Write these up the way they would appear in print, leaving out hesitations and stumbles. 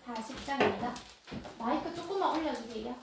440장입니다. 마이크 조금만 올려주세요.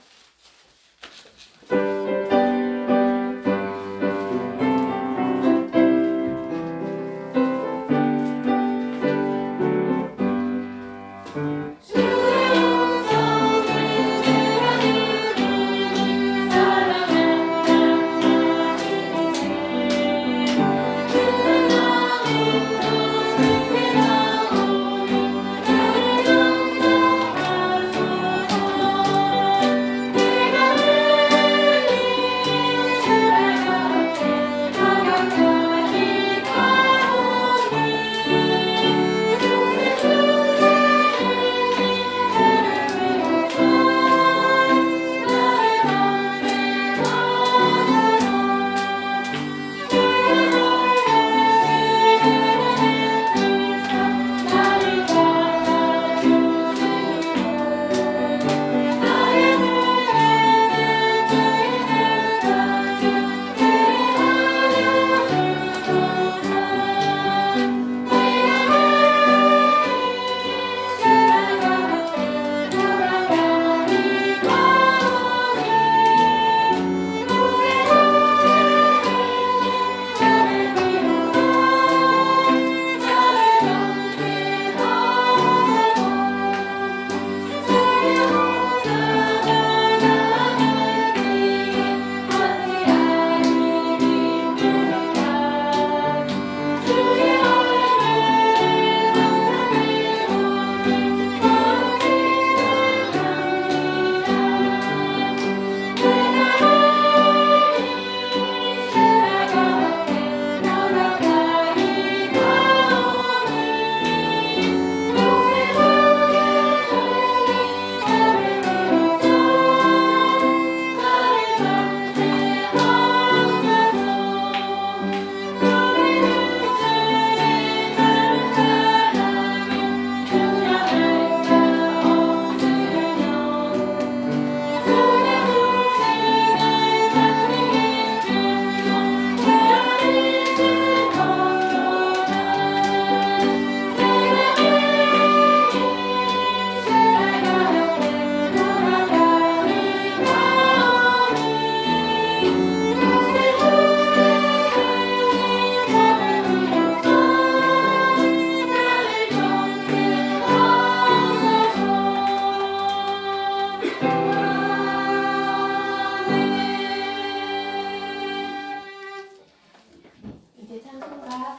이제 찬송가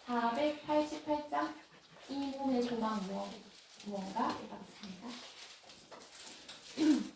488장 이 몸의 소망 무언가 해보겠습니다. 주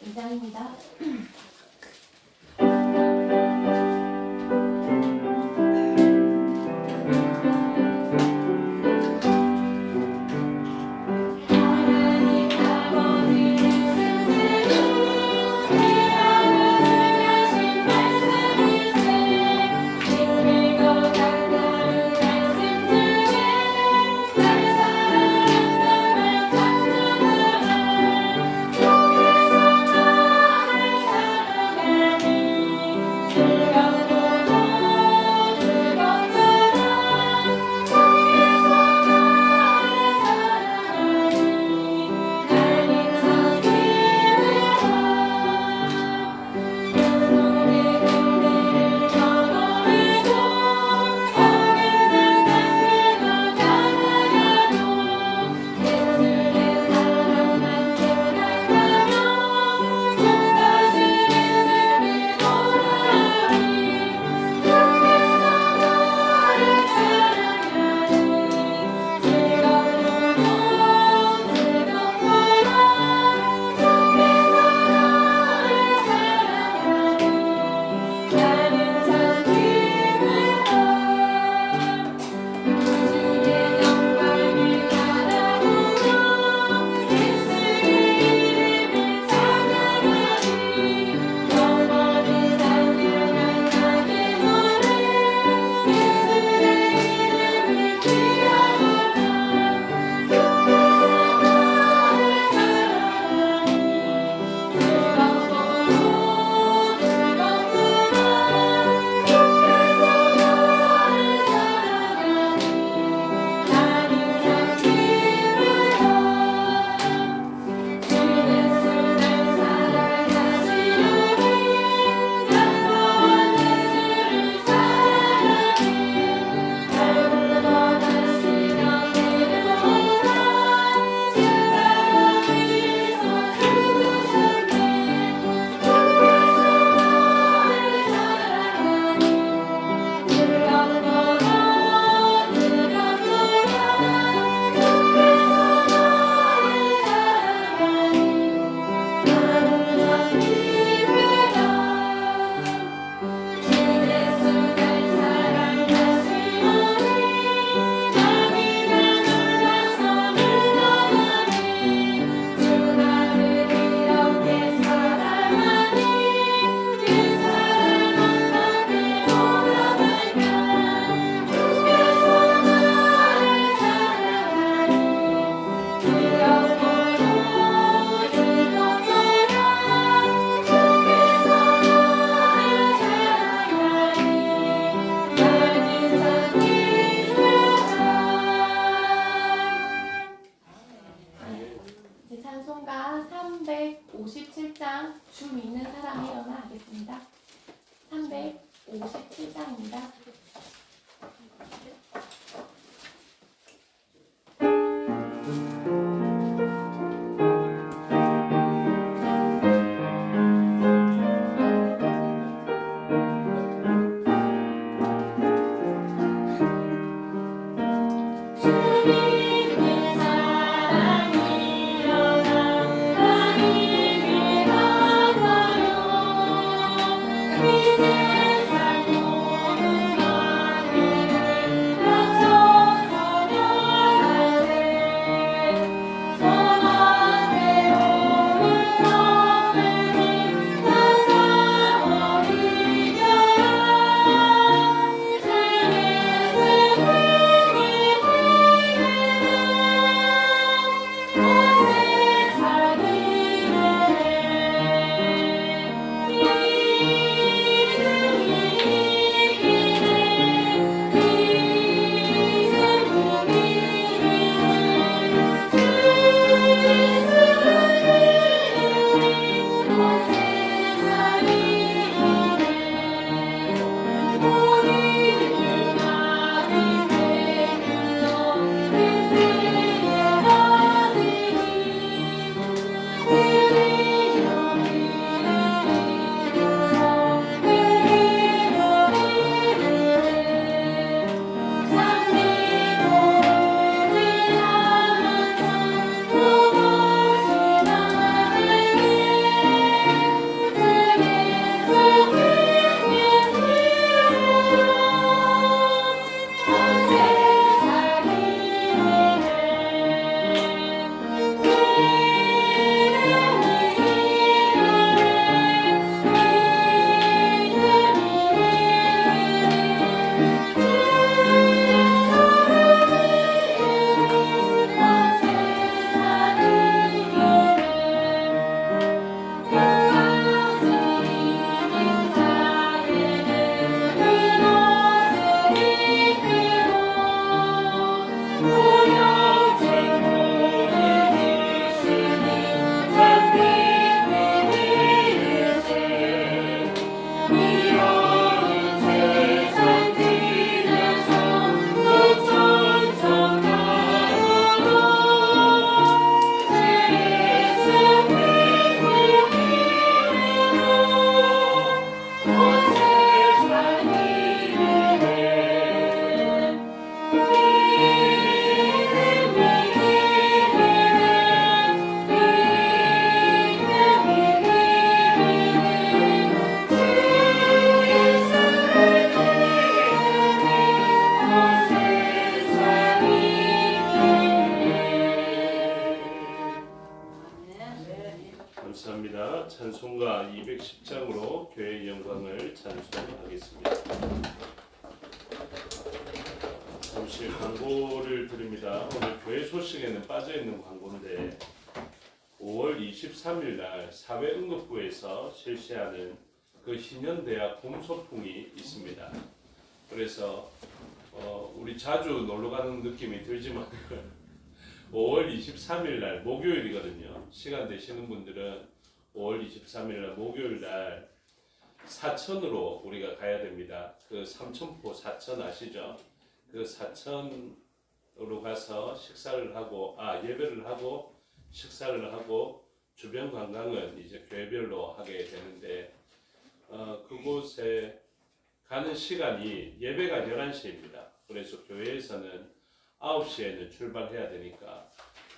2장입니다. 이제 찬송가 357장 주 믿는 사람이 일어나 하겠습니다. 357장입니다. 세상 모든 합니다. 찬송가 210장으로 교회의 영광을 찬송하겠습니다. 잠시 광고를 드립니다. 오늘 교회 소식에는 빠져있는 광고인데 5월 23일 날 사회응급부에서 실시하는 그 신년대학 봄소풍이 있습니다. 그래서 우리 자주 놀러가는 느낌이 들지만 5월 23일 날 목요일이거든요. 시간 되시는 분들은 5월 23일 날 목요일 날 사천으로 우리가 가야 됩니다. 그 삼천포 사천 아시죠? 그 사천으로 가서 식사를 하고 예배를 하고 식사를 하고 주변 관광은 이제 교회별로 하게 되는데 그곳에 가는 시간이 예배가 11시입니다. 그래서 교회에서는 9시에는 출발해야 되니까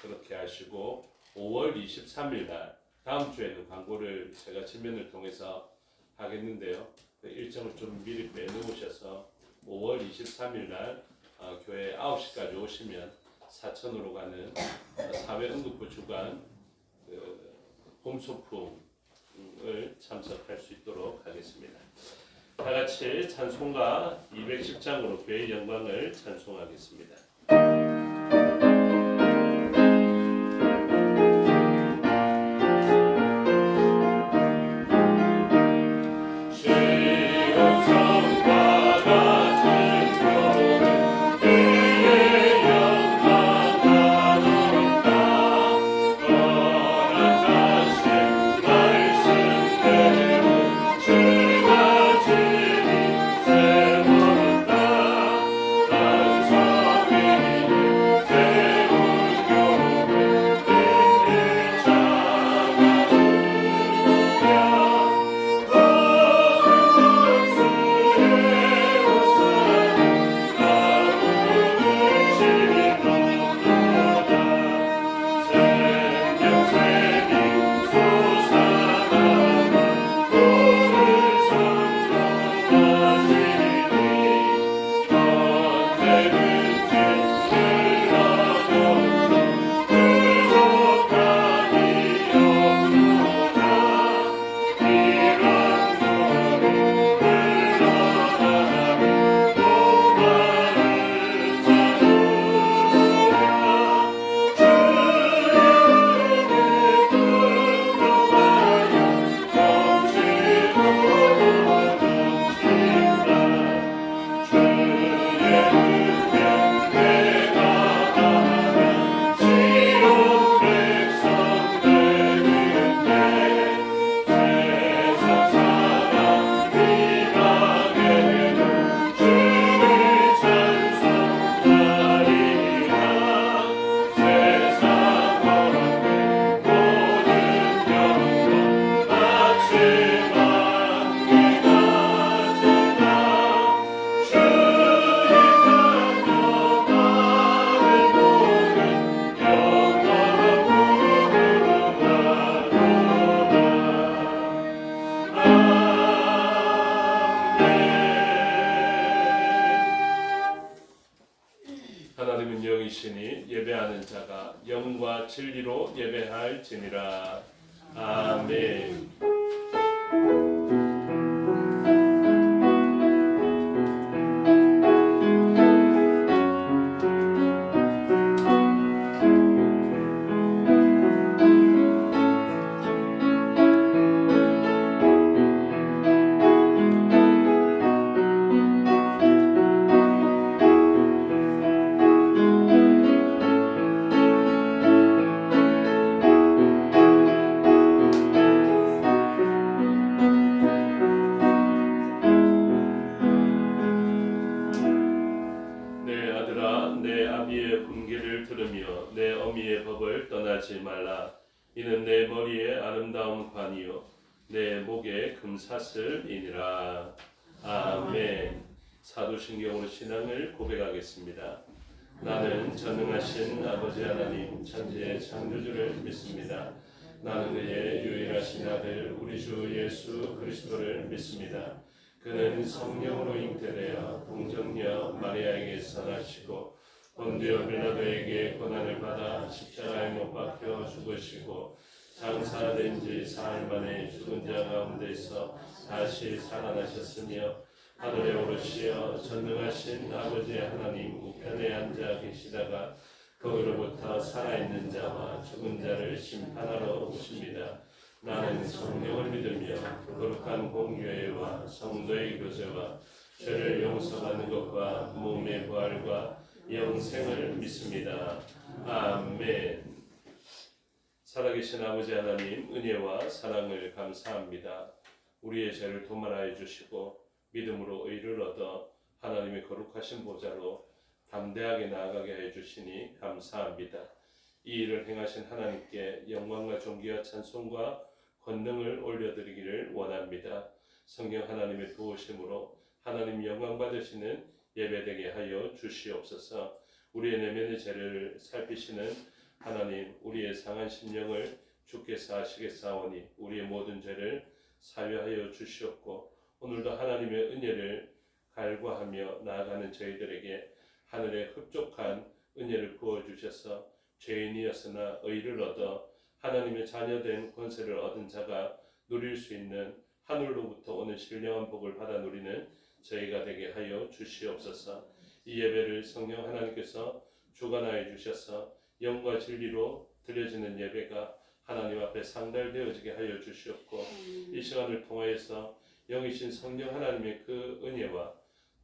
그렇게 하시고 5월 23일 날 다음 주에는 광고를 제가 지면을 통해서 하겠는데요. 그 일정을 좀 미리 빼놓으셔서 5월 23일 날 교회 9시까지 오시면 사천으로 가는 사회응급부 주관 봄소풍을 참석할 수 있도록 하겠습니다. 다 같이 찬송가 210장으로 교회의 영광을 찬송하겠습니다. 하나님은 영이시니 예배하는 자가 영과 진리로 예배할지니라. 아멘. 내 아비의 분기를 들으며 내 어미의 법을 떠나지 말라. 이는 내 머리에 아름다운 관이요 내 목에 금사슬이니라. 아멘. 사도신경으로 신앙을 고백하겠습니다. 나는 전능하신 아버지 하나님 천지의 창조주를 믿습니다. 나는 그의 유일하신 아들 우리 주 예수 그리스도를 믿습니다. 그는 성령으로 잉태되어 동정녀 마리아에게서 나시고 본디오 빌라도에게 고난을 받아 십자가에 못 박혀 죽으시고 장사된 지 사흘 만에 죽은 자 가운데서 다시 살아나셨으며 하늘에 오르시어 전능하신 아버지 하나님 우편에 앉아 계시다가 거기로부터 살아있는 자와 죽은 자를 심판하러 오십니다. 나는 성령을 믿으며 거룩한 공교회와 성도의 교제와 죄를 용서하는 것과 몸의 부활과 영생을 믿습니다. 아멘. 살아계신 아버지 하나님 은혜와 사랑을 감사합니다. 우리의 죄를 도말하여 주시고 믿음으로 의를 얻어 하나님의 거룩하신 보좌로 담대하게 나아가게 해 주시니 감사합니다. 이 일을 행하신 하나님께 영광과 존귀와 찬송과 권능을 올려드리기를 원합니다. 성령 하나님의 도우심으로 하나님 영광 받으시는 예배되게 하여 주시옵소서. 우리의 내면의 죄를 살피시는 하나님, 우리의 상한 심령을 주께서 아시겠사오니 우리의 모든 죄를 사유하여 주시옵고 오늘도 하나님의 은혜를 갈구하며 나아가는 저희들에게 하늘의 흡족한 은혜를 부어주셔서 죄인이었으나 의를 얻어 하나님의 자녀된 권세를 얻은 자가 누릴 수 있는 하늘로부터 오는 신령한 복을 받아 누리는 저희가 되게 하여 주시옵소서. 이 예배를 성령 하나님께서 주관하여 주셔서 영과 진리로 드려지는 예배가 하나님 앞에 상달되어지게 하여 주시옵고 이 시간을 통하여서 영이신 성령 하나님의 그 은혜와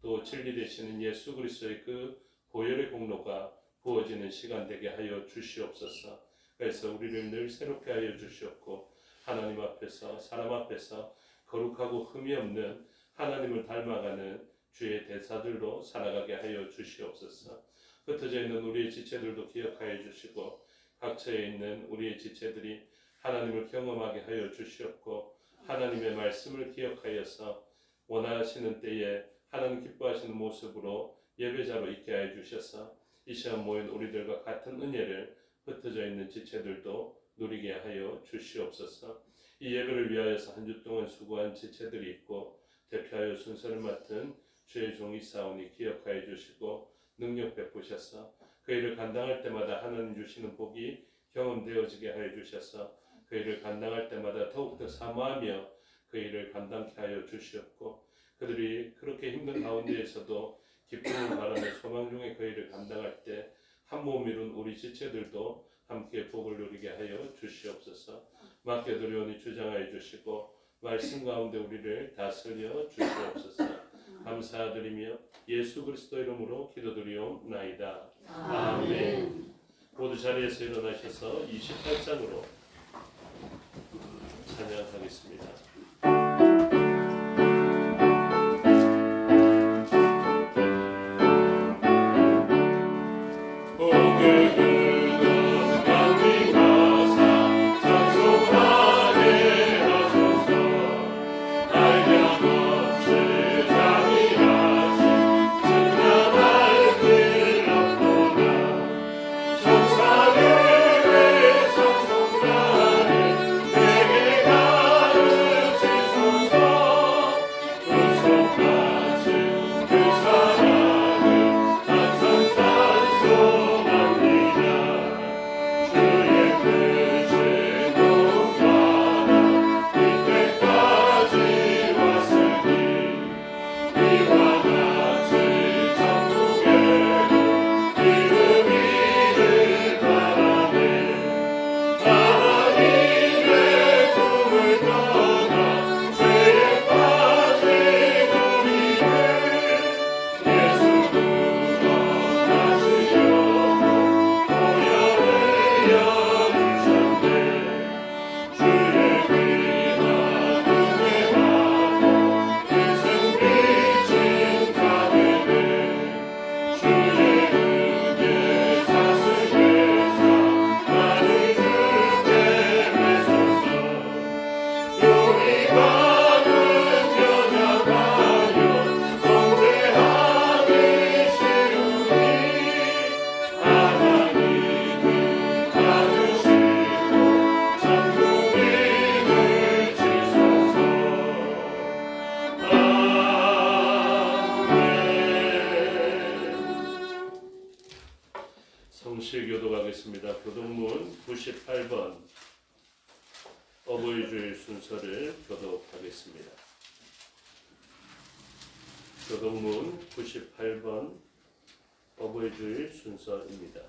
또 진리 되시는 예수 그리스도의 그 보혈의 공로가 부어지는 시간 되게 하여 주시옵소서. 그래서 우리를 늘 새롭게 하여 주시옵고 하나님 앞에서 사람 앞에서 거룩하고 흠이 없는 하나님을 닮아가는 주의 대사들로 살아가게 하여 주시옵소서. 흩어져 있는 우리의 지체들도 기억하여 주시고 각처에 있는 우리의 지체들이 하나님을 경험하게 하여 주시옵고 하나님의 말씀을 기억하여서 원하시는 때에 하나님 기뻐하시는 모습으로 예배자로 있게 하여 주셔서 이 시간 모인 우리들과 같은 은혜를 흩어져 있는 지체들도 누리게 하여 주시옵소서. 이 예배를 위하여서 한 주 동안 수고한 지체들이 있고 대표하여 순서를 맡은 주의 종이 사오니 기억하여 주시고 능력 베푸셔서 그 일을 감당할 때마다 하나님 주시는 복이 경험되어지게 하여 주셔서 그 일을 감당할 때마다 더욱더 사모하며 그 일을 감당케 하여 주시옵고 그들이 그렇게 힘든 가운데에서도 기쁨을 바라며 소망 중에 그 일을 감당할 때 한 몸 이룬 우리 지체들도 함께 복을 누리게 하여 주시옵소서. 맡겨드리오니 주장하여 주시고 말씀 가운데 우리를 다스려 주시옵소서. 감사드리며 예수 그리스도 이름으로 기도드리옵나이다. 아멘. 모두 자리에서 일어나셔서 28장으로 찬양하겠습니다. 성실교도 가겠습니다. 교동문 98번 어버이주일 순서를 교독하겠습니다. 교독문 98번 어버이주일 순서입니다.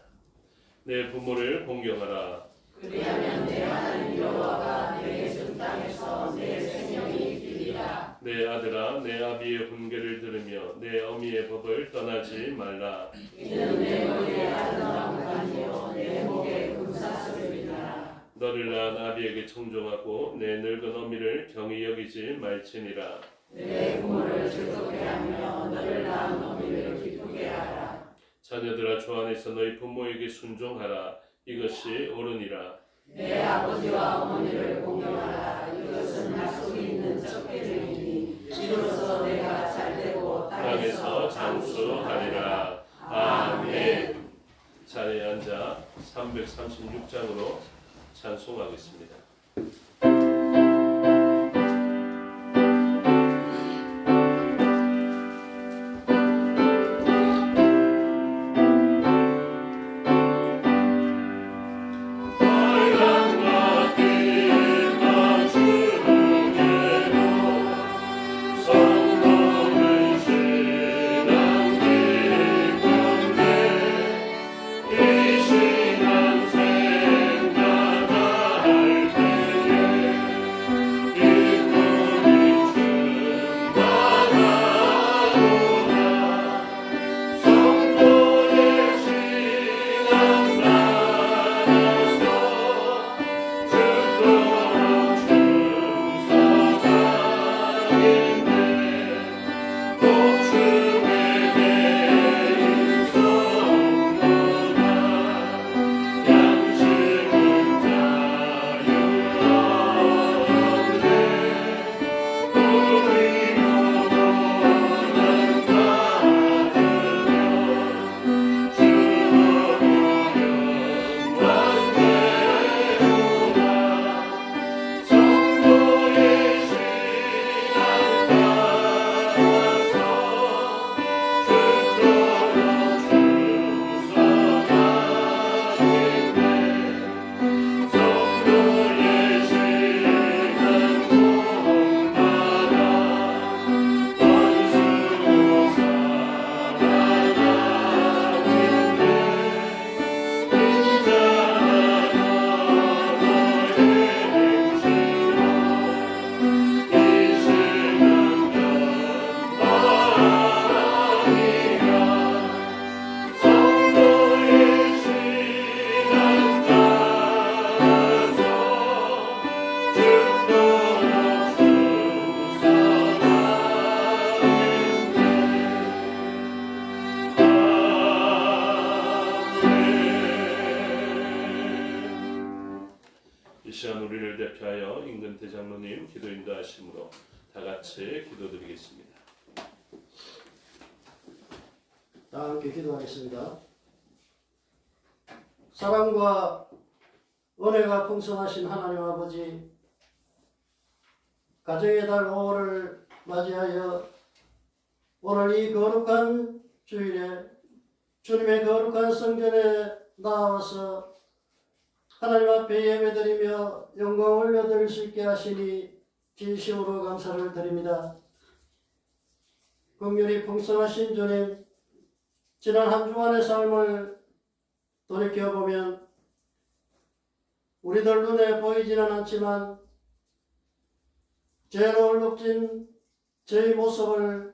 내 부모를 공경하라. 그리하면 내 하나님 여호와가 내게 준 땅에서 내 생명이 길리라. 내 아들아, 내 아비의 훈계를 들으며 내 어미의 법을 떠나지 말라. 이는 내 머리에 아름다운 관이요 내 목에 금사슬이라. 너를 낳은 아비에게 청종하고 내 늙은 어미를 경히 여기지 말지니라. 내 부모를 즐겁게 하며 너를 낳은 어미를 기쁘게 하라. 자녀들아, 주 안에서 너희 부모에게 순종하라. 이것이 옳으니라. 내 아버지와 어머니를 공경하라. 이것은 약속이 있는 척해주이니 이로써 내가 잘되고 땅에서 장수하리라. 아멘. 자리에 앉아 336장으로 찬송하겠습니다. 이 시간 우리를 대표하여 임금 대장로님 기도 인도하심으로 다 같이 기도드리겠습니다. 다 함께 기도하겠습니다. 사랑과 은혜가 풍성하신 하나님 아버지, 가정의 달 5월을 맞이하여 오늘 이 거룩한 주일에 주님의 거룩한 성전에 나와서 하나님 앞에 예배드리며 영광 올려드릴 수 있게 하시니 진심으로 감사를 드립니다. 긍휼이 풍성하신 주님, 지난 한 주간의 삶을 돌이켜보면 우리들 눈에 보이지는 않지만 죄로 얼룩진 저희 모습을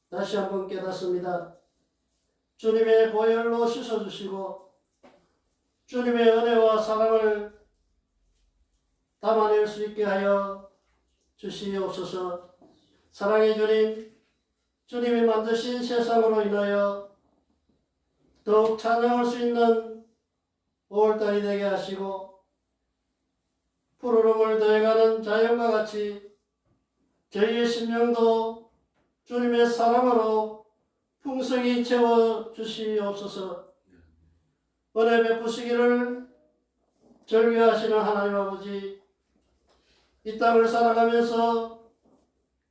다시 한번 깨닫습니다. 주님의 보혈로 씻어주시고 주님의 은혜와 사랑을 담아낼 수 있게 하여 주시옵소서. 사랑의 주님, 주님이 만드신 세상으로 인하여 더욱 찬양할 수 있는 5월달이 되게 하시고 푸르름을 더해가는 자연과 같이 저희의 심령도 주님의 사랑으로 풍성히 채워 주시옵소서. 은혜 베푸시기를 절규하시는 하나님 아버지, 이 땅을 살아가면서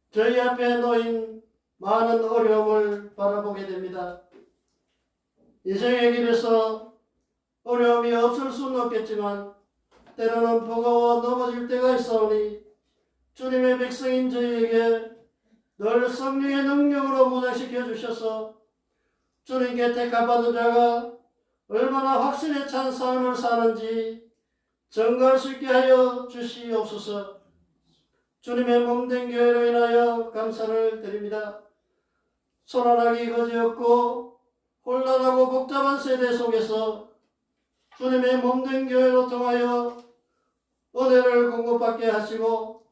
저희 앞에 놓인 많은 어려움을 바라보게 됩니다. 인생의 길에서 어려움이 없을 수는 없겠지만 때로는 버거워 넘어질 때가 있사오니 주님의 백성인 저희에게 늘 성령의 능력으로 무장시켜 주셔서 주님께 택함받은 자가 얼마나 확신에 찬 삶을 사는지 증거할 수 있게 하여 주시옵소서. 주님의 몸된 교회로 인하여 감사를 드립니다. 소란하기 거지없고 혼란하고 복잡한 세대 속에서 주님의 몸된 교회로 통하여 은혜를 공급받게 하시고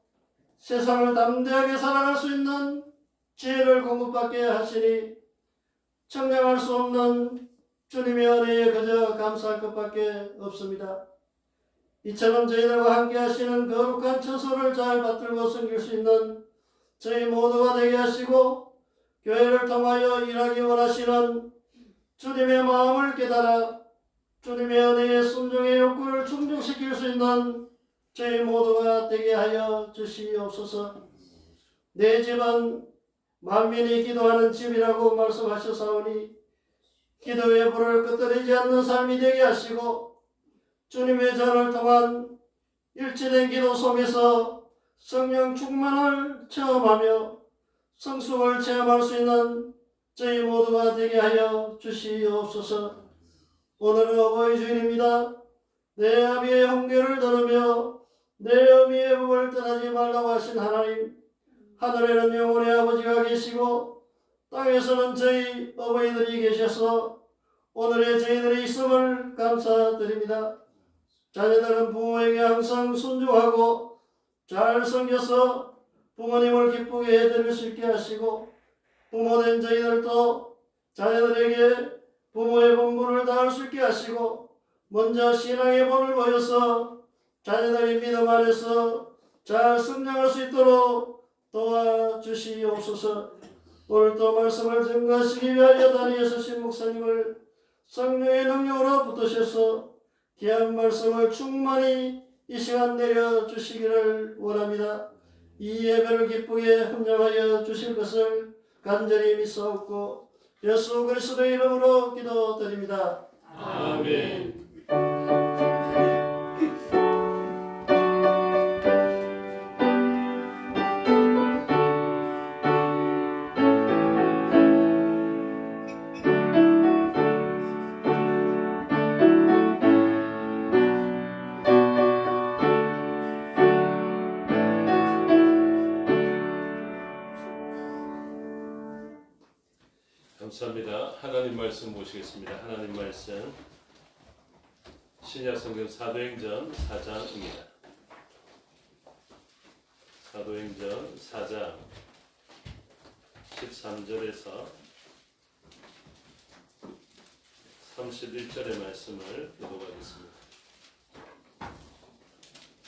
세상을 담대하게 살아갈 수 있는 지혜를 공급받게 하시니 청량할 수 없는 주님의 은혜에 그저 감사할 것밖에 없습니다. 이처럼 저희들과 함께 하시는 거룩한 처소를 잘 받들고 섬길 수 있는 저희 모두가 되게 하시고 교회를 통하여 일하기 원하시는 주님의 마음을 깨달아 주님의 은혜에 순종의 욕구를 충족시킬 수 있는 저희 모두가 되게 하여 주시옵소서. 내 집은 만민이 기도하는 집이라고 말씀하셨사오니 기도의 불을 끄트리지 않는 삶이 되게 하시고 주님의 전을 통한 일치된 기도 속에서 성령 충만을 체험하며 성숙을 체험할 수 있는 저희 모두가 되게 하여 주시옵소서. 오늘은 어버이 주일입니다. 내 아비의 훈계를 들으며 내 어미의 법을 떠나지 말라고 하신 하나님, 하늘에는 영혼의 아버지가 계시고 땅에서는 저희 어버이들이 계셔서 오늘의 저희들의 있음을 감사드립니다. 자녀들은 부모에게 항상 순종하고 잘 섬겨서 부모님을 기쁘게 해드릴 수 있게 하시고 부모된 저희들도 자녀들에게 부모의 본분을 다할 수 있게 하시고 먼저 신앙의 본을 보여서 자녀들이 믿음 안에서 잘 성장할 수 있도록 도와주시옵소서. 오늘도 말씀을 증거하시기 위하여 다니엘서 신목사님을 성령의 능력으로 붙드셔서 귀한 말씀을 충만히 이 시간 내려주시기를 원합니다. 이 예배를 기쁘게 헌정하여 주실 것을 간절히 믿사옵고 예수 그리스도의 이름으로 기도드립니다. 아멘. 감사합니다. 하나님 말씀 보시겠습니다. 하나님 말씀 신약성경 사도행전 4장입니다. 사도행전 4장 13절에서 31절의 말씀을 교독하겠습니다.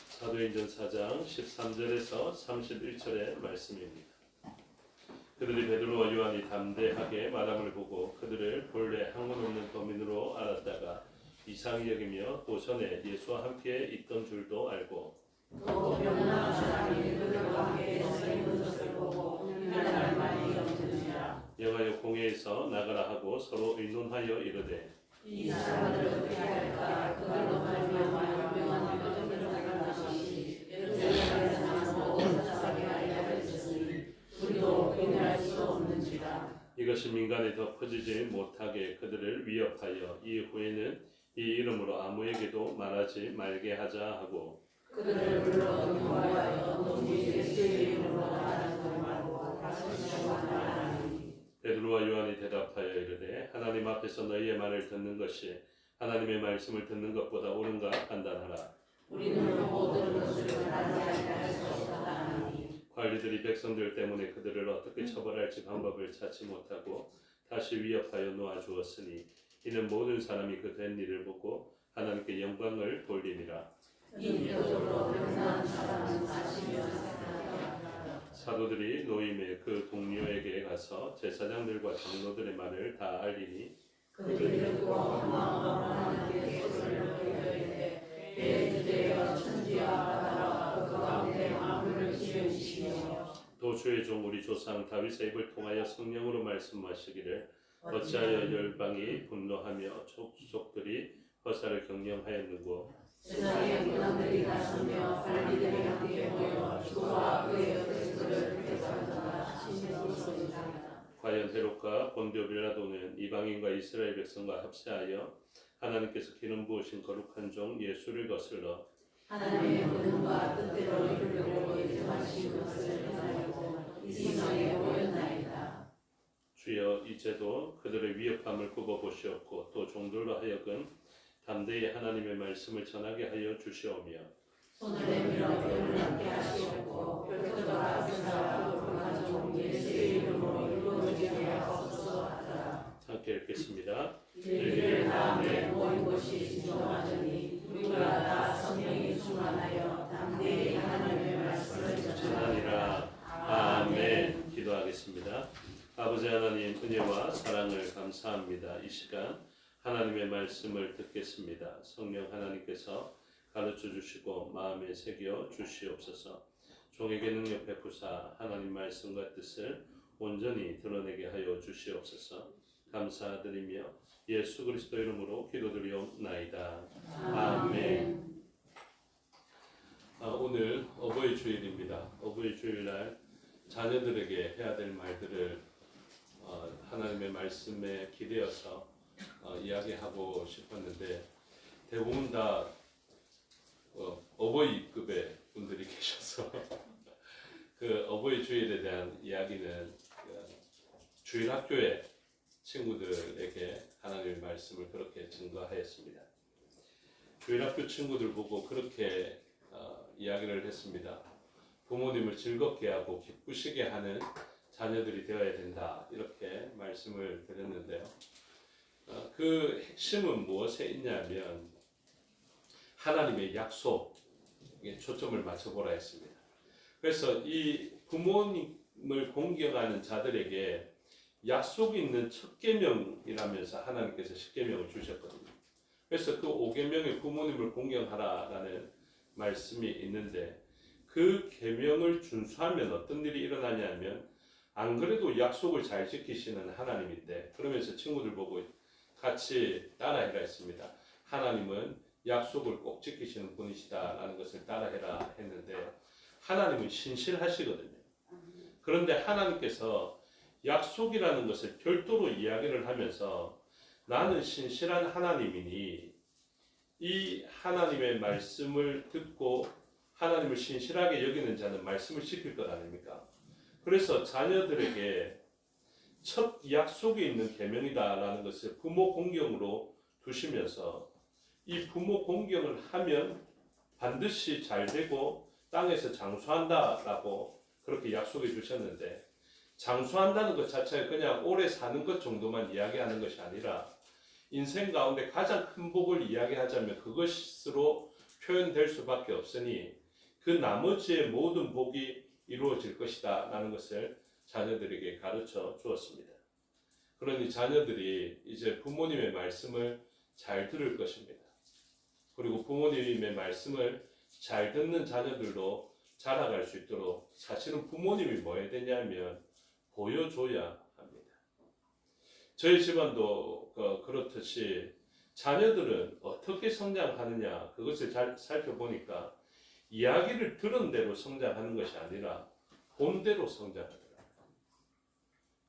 사도행전 4장 13절에서 31절의 말씀입니다. 그들이 베드로와 요한이 담대하게 말함을 보고 그들을 본래 학문 없는 범인으로 알았다가 이상히 여기며 또 전에 예수와 함께 있던 줄도 알고 또 병난 사람이 그들과 함께 서 있는 것을 보고 하나님 말이 없으니라. 영하여 공회에서 나가라 하고 서로 의논하여 이르되 이 사람들을 어떻게 할까? 그들로 말미암아 명한 믿음을 가진 것이 예루살렘에서 모든 사람이 알게 되었으니 우리도 경외할 수 없는지라. 이것이 민간에 더 퍼지지 못하게 그들을 위협하여 이후에는 이 이름으로 아무에게도 말하지 말게 하자 하고 그들을 불러 경고하여 너희 예수의 이름으로 말하지 말고 다시 말하니. 베드로와 요한이 대답하여 이르되 하나님 앞에서 너희의 말을 듣는 것이 하나님의 말씀을 듣는 것보다 옳은가 판단하라. 우리는 모든 것을 단지하게 할 수 없다 하니. 관리들이 백성들 때문에 그들을 어떻게 처벌할지 방법을 찾지 못하고 다시 위협하여 놓아주었으니 이는 모든 사람이 그 된 일을 보고 하나님께 영광을 돌림이라. 인격적으로 병난 사람은 아시며 생각하라. 사도들이 노임에 그 동료에게 가서 제사장들과 장로들의 말을 다 알리니 그들이 듣고 하나님께 소리를 들으되 대주되어 천지와 바다와 그 가운데 만물을 지으시며 또 주의 종 우리 조상 다윗의 입을 통하여 성령으로 말씀하시기를 어찌하여 열방이 분노하며 족속들이 허사를 경영하였는고 세상의 문화들이 나서며 관리들이 함께 모여 주와 그의 뜻을 대적하다가 신실로 소리합니다. 과연 헤롯과 본디오 빌라도는 이방인과 이스라엘 백성과 합세하여 하나님께서 기름 부으신 거룩한 종 예수를 거슬러 하나님의 본능과 뜻대로 이루려고 예정하신 것을 행하려고 이 세상에 모였나이다. 주여 이제도 그들의 위협함을 굽어보시옵고 또 종들로 하여금 담대히 하나님의 말씀을 전하게 하여 주시오며 손을 내밀어 뼈를 함께 하시옵고 별도가 앞서서 거룩한 종 예수의 이름으로 이루어지게 하옵소서 하더라. 함께 읽겠습니다. 일기를 다음에 모인 곳이 진정하더니 우리가 다 성령이 충만하여 담대히 하나님의 말씀을 전하니라. 전하니라. 아멘. 기도하겠습니다. 아버지 하나님 은혜와 사랑을 감사합니다. 이 시간 하나님의 말씀을 듣겠습니다. 성령 하나님께서 가르쳐 주시고 마음에 새겨 주시옵소서. 종에게 능력 베푸사 하나님 말씀과 뜻을 온전히 드러내게 하여 주시옵소서. 감사드리며 예수 그리스도 이름으로 기도드리옵나이다. 아멘. 오늘 어버이 주일입니다. 어버이 주일날 자녀들에게 해야 될 말들을 하나님의 말씀에 기대어서 이야기하고 싶었는데 대부분 다 어버이급의 분들이 계셔서 그 어버이 주일에 대한 이야기는 주일 학교에 친구들에게 하나님의 말씀을 그렇게 증거하였습니다. 주일 학교 친구들 보고 그렇게 이야기를 했습니다. 부모님을 즐겁게 하고 기쁘시게 하는 자녀들이 되어야 된다 이렇게 말씀을 드렸는데요. 그 핵심은 무엇에 있냐면 하나님의 약속에 초점을 맞춰보라 했습니다. 그래서 이 부모님을 공경하는 자들에게 약속이 있는 첫 계명이라면서 하나님께서 10계명을 주셨거든요. 그래서 그 5계명에 부모님을 공경하라라는 말씀이 있는데 그 계명을 준수하면 어떤 일이 일어나냐면 안 그래도 약속을 잘 지키시는 하나님인데 그러면서 친구들 보고 같이 따라해라 했습니다. 하나님은 약속을 꼭 지키시는 분이시다라는 것을 따라해라 했는데 하나님은 신실하시거든요. 그런데 하나님께서 약속이라는 것을 별도로 이야기를 하면서 나는 신실한 하나님이니 이 하나님의 말씀을 듣고 하나님을 신실하게 여기는 자는 말씀을 지킬 것 아닙니까? 그래서 자녀들에게 첫 약속이 있는 계명이다라는 것을 부모 공경으로 두시면서 이 부모 공경을 하면 반드시 잘 되고 땅에서 장수한다라고 그렇게 약속해 주셨는데 장수한다는 것 자체가 그냥 오래 사는 것 정도만 이야기하는 것이 아니라 인생 가운데 가장 큰 복을 이야기하자면 그것으로 표현될 수밖에 없으니 그 나머지의 모든 복이 이루어질 것이다 라는 것을 자녀들에게 가르쳐 주었습니다. 그러니 자녀들이 이제 부모님의 말씀을 잘 들을 것입니다. 그리고 부모님의 말씀을 잘 듣는 자녀들로 자라갈 수 있도록 사실은 부모님이 뭐 해야 되냐면 보여줘야 합니다. 저희 집안도 그렇듯이 자녀들은 어떻게 성장하느냐 그것을 잘 살펴보니까 이야기를 들은 대로 성장하는 것이 아니라 본 대로 성장하더라고요.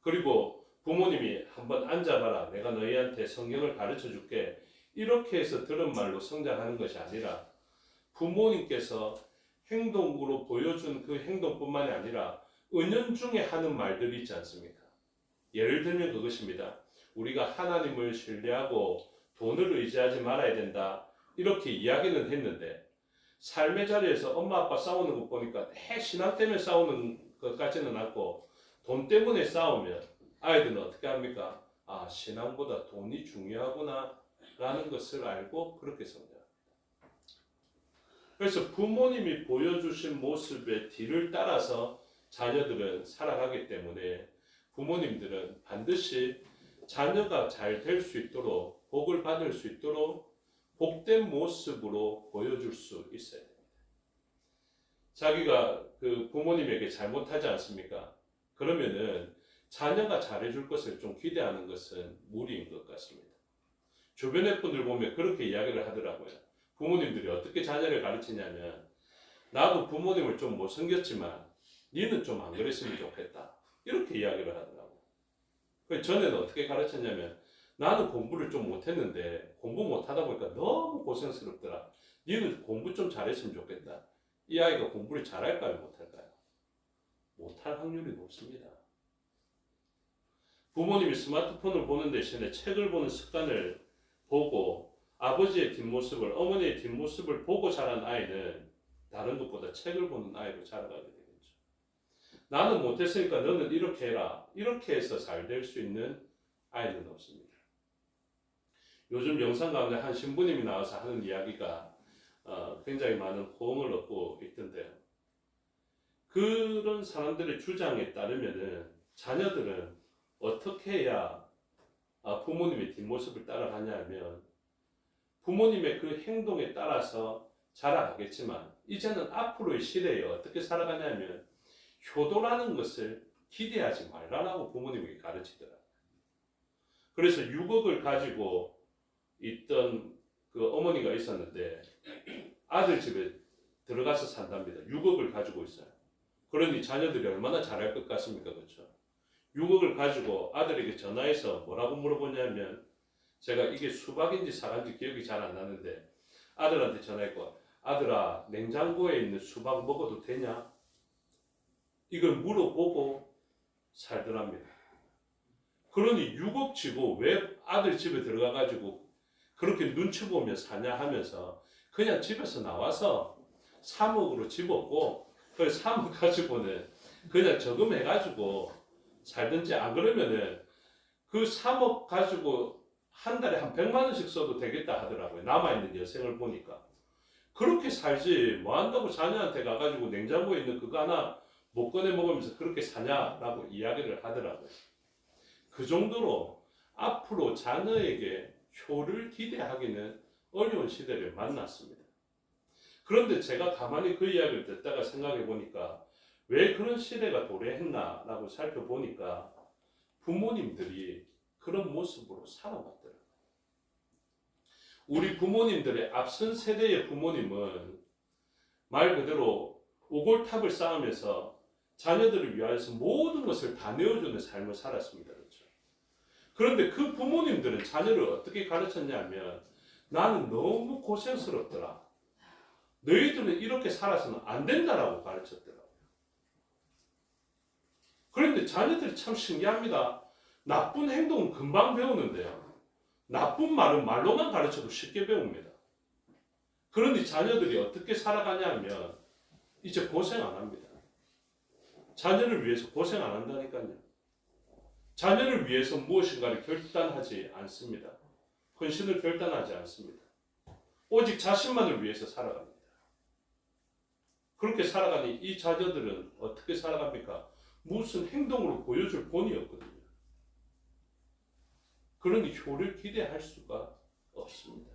그리고 부모님이 한번 앉아봐라 내가 너희한테 성경을 가르쳐 줄게 이렇게 해서 들은 말로 성장하는 것이 아니라 부모님께서 행동으로 보여준 그 행동뿐만이 아니라 은연중에 하는 말들이 있지 않습니까? 예를 들면 그것입니다. 우리가 하나님을 신뢰하고 돈을 의지하지 말아야 된다 이렇게 이야기는 했는데 삶의 자리에서 엄마 아빠 싸우는 것 보니까 신앙 때문에 싸우는 것 같지는 않고 돈 때문에 싸우면 아이들은 어떻게 합니까? 아 신앙보다 돈이 중요하구나 라는 것을 알고 그렇게 성장합니다. 그래서 부모님이 보여주신 모습의 뒤를 따라서 자녀들은 살아가기 때문에 부모님들은 반드시 자녀가 잘 될 수 있도록 복을 받을 수 있도록 복된 모습으로 보여줄 수 있어야 됩니다. 자기가 그 부모님에게 잘못하지 않습니까? 그러면은 자녀가 잘해줄 것을 좀 기대하는 것은 무리인 것 같습니다. 주변의 분들 보면 그렇게 이야기를 하더라고요. 부모님들이 어떻게 자녀를 가르치냐면 나도 부모님을 좀 못생겼지만 니는 좀 안 그랬으면 좋겠다. 이렇게 이야기를 하더라고. 그래서 전에는 어떻게 가르쳤냐면 나는 공부를 좀 못했는데 공부 못하다 보니까 너무 고생스럽더라. 니는 공부 좀 잘했으면 좋겠다. 이 아이가 공부를 잘할까요? 못할까요? 못할 확률이 높습니다. 부모님이 스마트폰을 보는 대신에 책을 보는 습관을 보고 아버지의 뒷모습을, 어머니의 뒷모습을 보고 자란 아이는 다른 것보다 책을 보는 아이로 자라가게 되겠죠. 나는 못했으니까 너는 이렇게 해라. 이렇게 해서 잘 될 수 있는 아이는 없습니다. 요즘 영상 가운데 한 신부님이 나와서 하는 이야기가 굉장히 많은 호응을 얻고 있던데요. 그런 사람들의 주장에 따르면은 자녀들은 어떻게 해야 부모님의 뒷모습을 따라가냐 하면 부모님의 그 행동에 따라서 자라가겠지만 이제는 앞으로의 시대에 어떻게 살아가냐면 효도라는 것을 기대하지 말라라고 부모님에게 가르치더라고요. 그래서 6억을 가지고 있던 그 어머니가 있었는데 아들 집에 들어가서 산답니다. 6억을 가지고 있어요. 그러니 자녀들이 얼마나 잘할 것 같습니까? 그렇죠? 6억을 가지고 아들에게 전화해서 뭐라고 물어보냐면 제가 이게 수박인지 사과인지 기억이 잘 안 나는데 아들한테 전화했고 아들아 냉장고에 있는 수박 먹어도 되냐? 이걸 물어보고 살더랍니다. 그러니 6억 치고 왜 아들 집에 들어가가지고 그렇게 눈치 보며 사냐 하면서 그냥 집에서 나와서 3억으로 집었고 그 3억 가지고는 그냥 저금해가지고 살든지 안 그러면은 그 3억 가지고 한 달에 한 100만 원씩 써도 되겠다 하더라고요. 남아있는 여생을 보니까. 그렇게 살지 뭐 한다고 자녀한테 가가지고 냉장고에 있는 그거 하나 못 꺼내 먹으면서 그렇게 사냐라고 이야기를 하더라고요. 그 정도로 앞으로 자녀에게 효를 기대하기는 어려운 시대를 만났습니다. 그런데 제가 가만히 그 이야기를 듣다가 생각해 보니까 왜 그런 시대가 도래했나라고 살펴보니까 부모님들이 그런 모습으로 살아왔더라고요. 우리 부모님들의 앞선 세대의 부모님은 말 그대로 오골탑을 쌓으면서 자녀들을 위하여서 모든 것을 다 내어주는 삶을 살았습니다. 그렇죠? 그런데 그 부모님들은 자녀를 어떻게 가르쳤냐면 나는 너무 고생스럽더라. 너희들은 이렇게 살아서는 안 된다라고 가르쳤더라고요. 그런데 자녀들이 참 신기합니다. 나쁜 행동은 금방 배우는데요. 나쁜 말은 말로만 가르쳐도 쉽게 배웁니다. 그런데 자녀들이 어떻게 살아가냐면 이제 고생 안 합니다. 자녀를 위해서 고생 안 한다니까요. 자녀를 위해서 무엇인가를 결단하지 않습니다. 헌신을 결단하지 않습니다. 오직 자신만을 위해서 살아갑니다. 그렇게 살아가니 이 자녀들은 어떻게 살아갑니까? 무슨 행동으로 보여줄 본이 없거든요. 그러니 효를 기대할 수가 없습니다.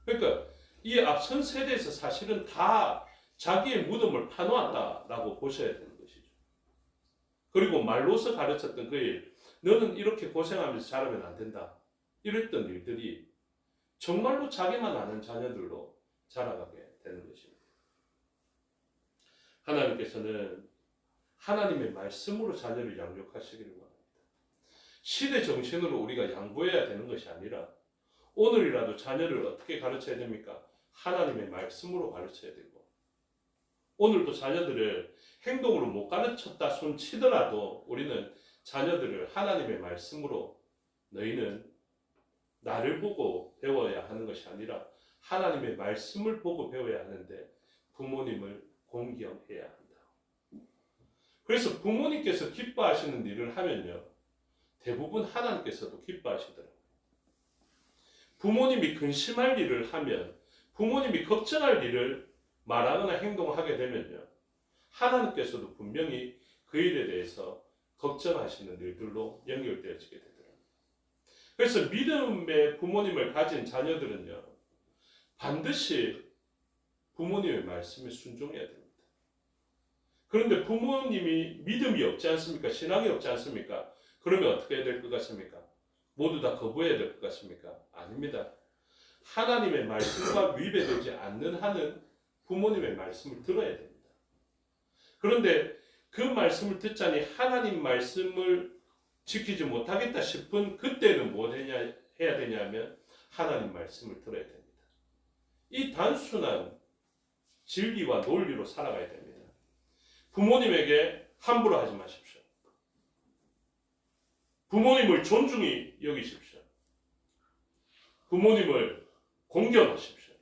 그러니까 이 앞선 세대에서 사실은 다 자기의 무덤을 파놓았다라고 보셔야 되는 것이죠. 그리고 말로서 가르쳤던 그 일, 너는 이렇게 고생하면서 자라면 안 된다. 이랬던 일들이 정말로 자기만 아는 자녀들로 자라가게 되는 것입니다. 하나님께서는 하나님의 말씀으로 자녀를 양육하시기를 원합니다. 시대 정신으로 우리가 양보해야 되는 것이 아니라 오늘이라도 자녀를 어떻게 가르쳐야 됩니까? 하나님의 말씀으로 가르쳐야 되고 오늘도 자녀들을 행동으로 못 가르쳤다 손치더라도 우리는 자녀들을 하나님의 말씀으로 너희는 나를 보고 배워야 하는 것이 아니라 하나님의 말씀을 보고 배워야 하는데 부모님을 공경해야 한다. 그래서 부모님께서 기뻐하시는 일을 하면요. 대부분 하나님께서도 기뻐하시더라고요. 부모님이 근심할 일을 하면 부모님이 걱정할 일을 말하거나 행동하게 되면요. 하나님께서도 분명히 그 일에 대해서 걱정하시는 일들로 연결되어지게 되더라고요. 그래서 믿음의 부모님을 가진 자녀들은요. 반드시 부모님의 말씀에 순종해야 됩니다. 그런데 부모님이 믿음이 없지 않습니까? 신앙이 없지 않습니까? 그러면 어떻게 해야 될 것 같습니까? 모두 다 거부해야 될 것 같습니까? 아닙니다. 하나님의 말씀과 위배되지 않는 한은 부모님의 말씀을 들어야 됩니다. 그런데 그 말씀을 듣자니 하나님 말씀을 지키지 못하겠다 싶은 그때는 뭐 해야 되냐면 하나님 말씀을 들어야 됩니다. 이 단순한 진리와 논리로 살아가야 됩니다. 부모님에게 함부로 하지 마십시오. 부모님을 존중히 여기십시오. 부모님을 공경하십시오.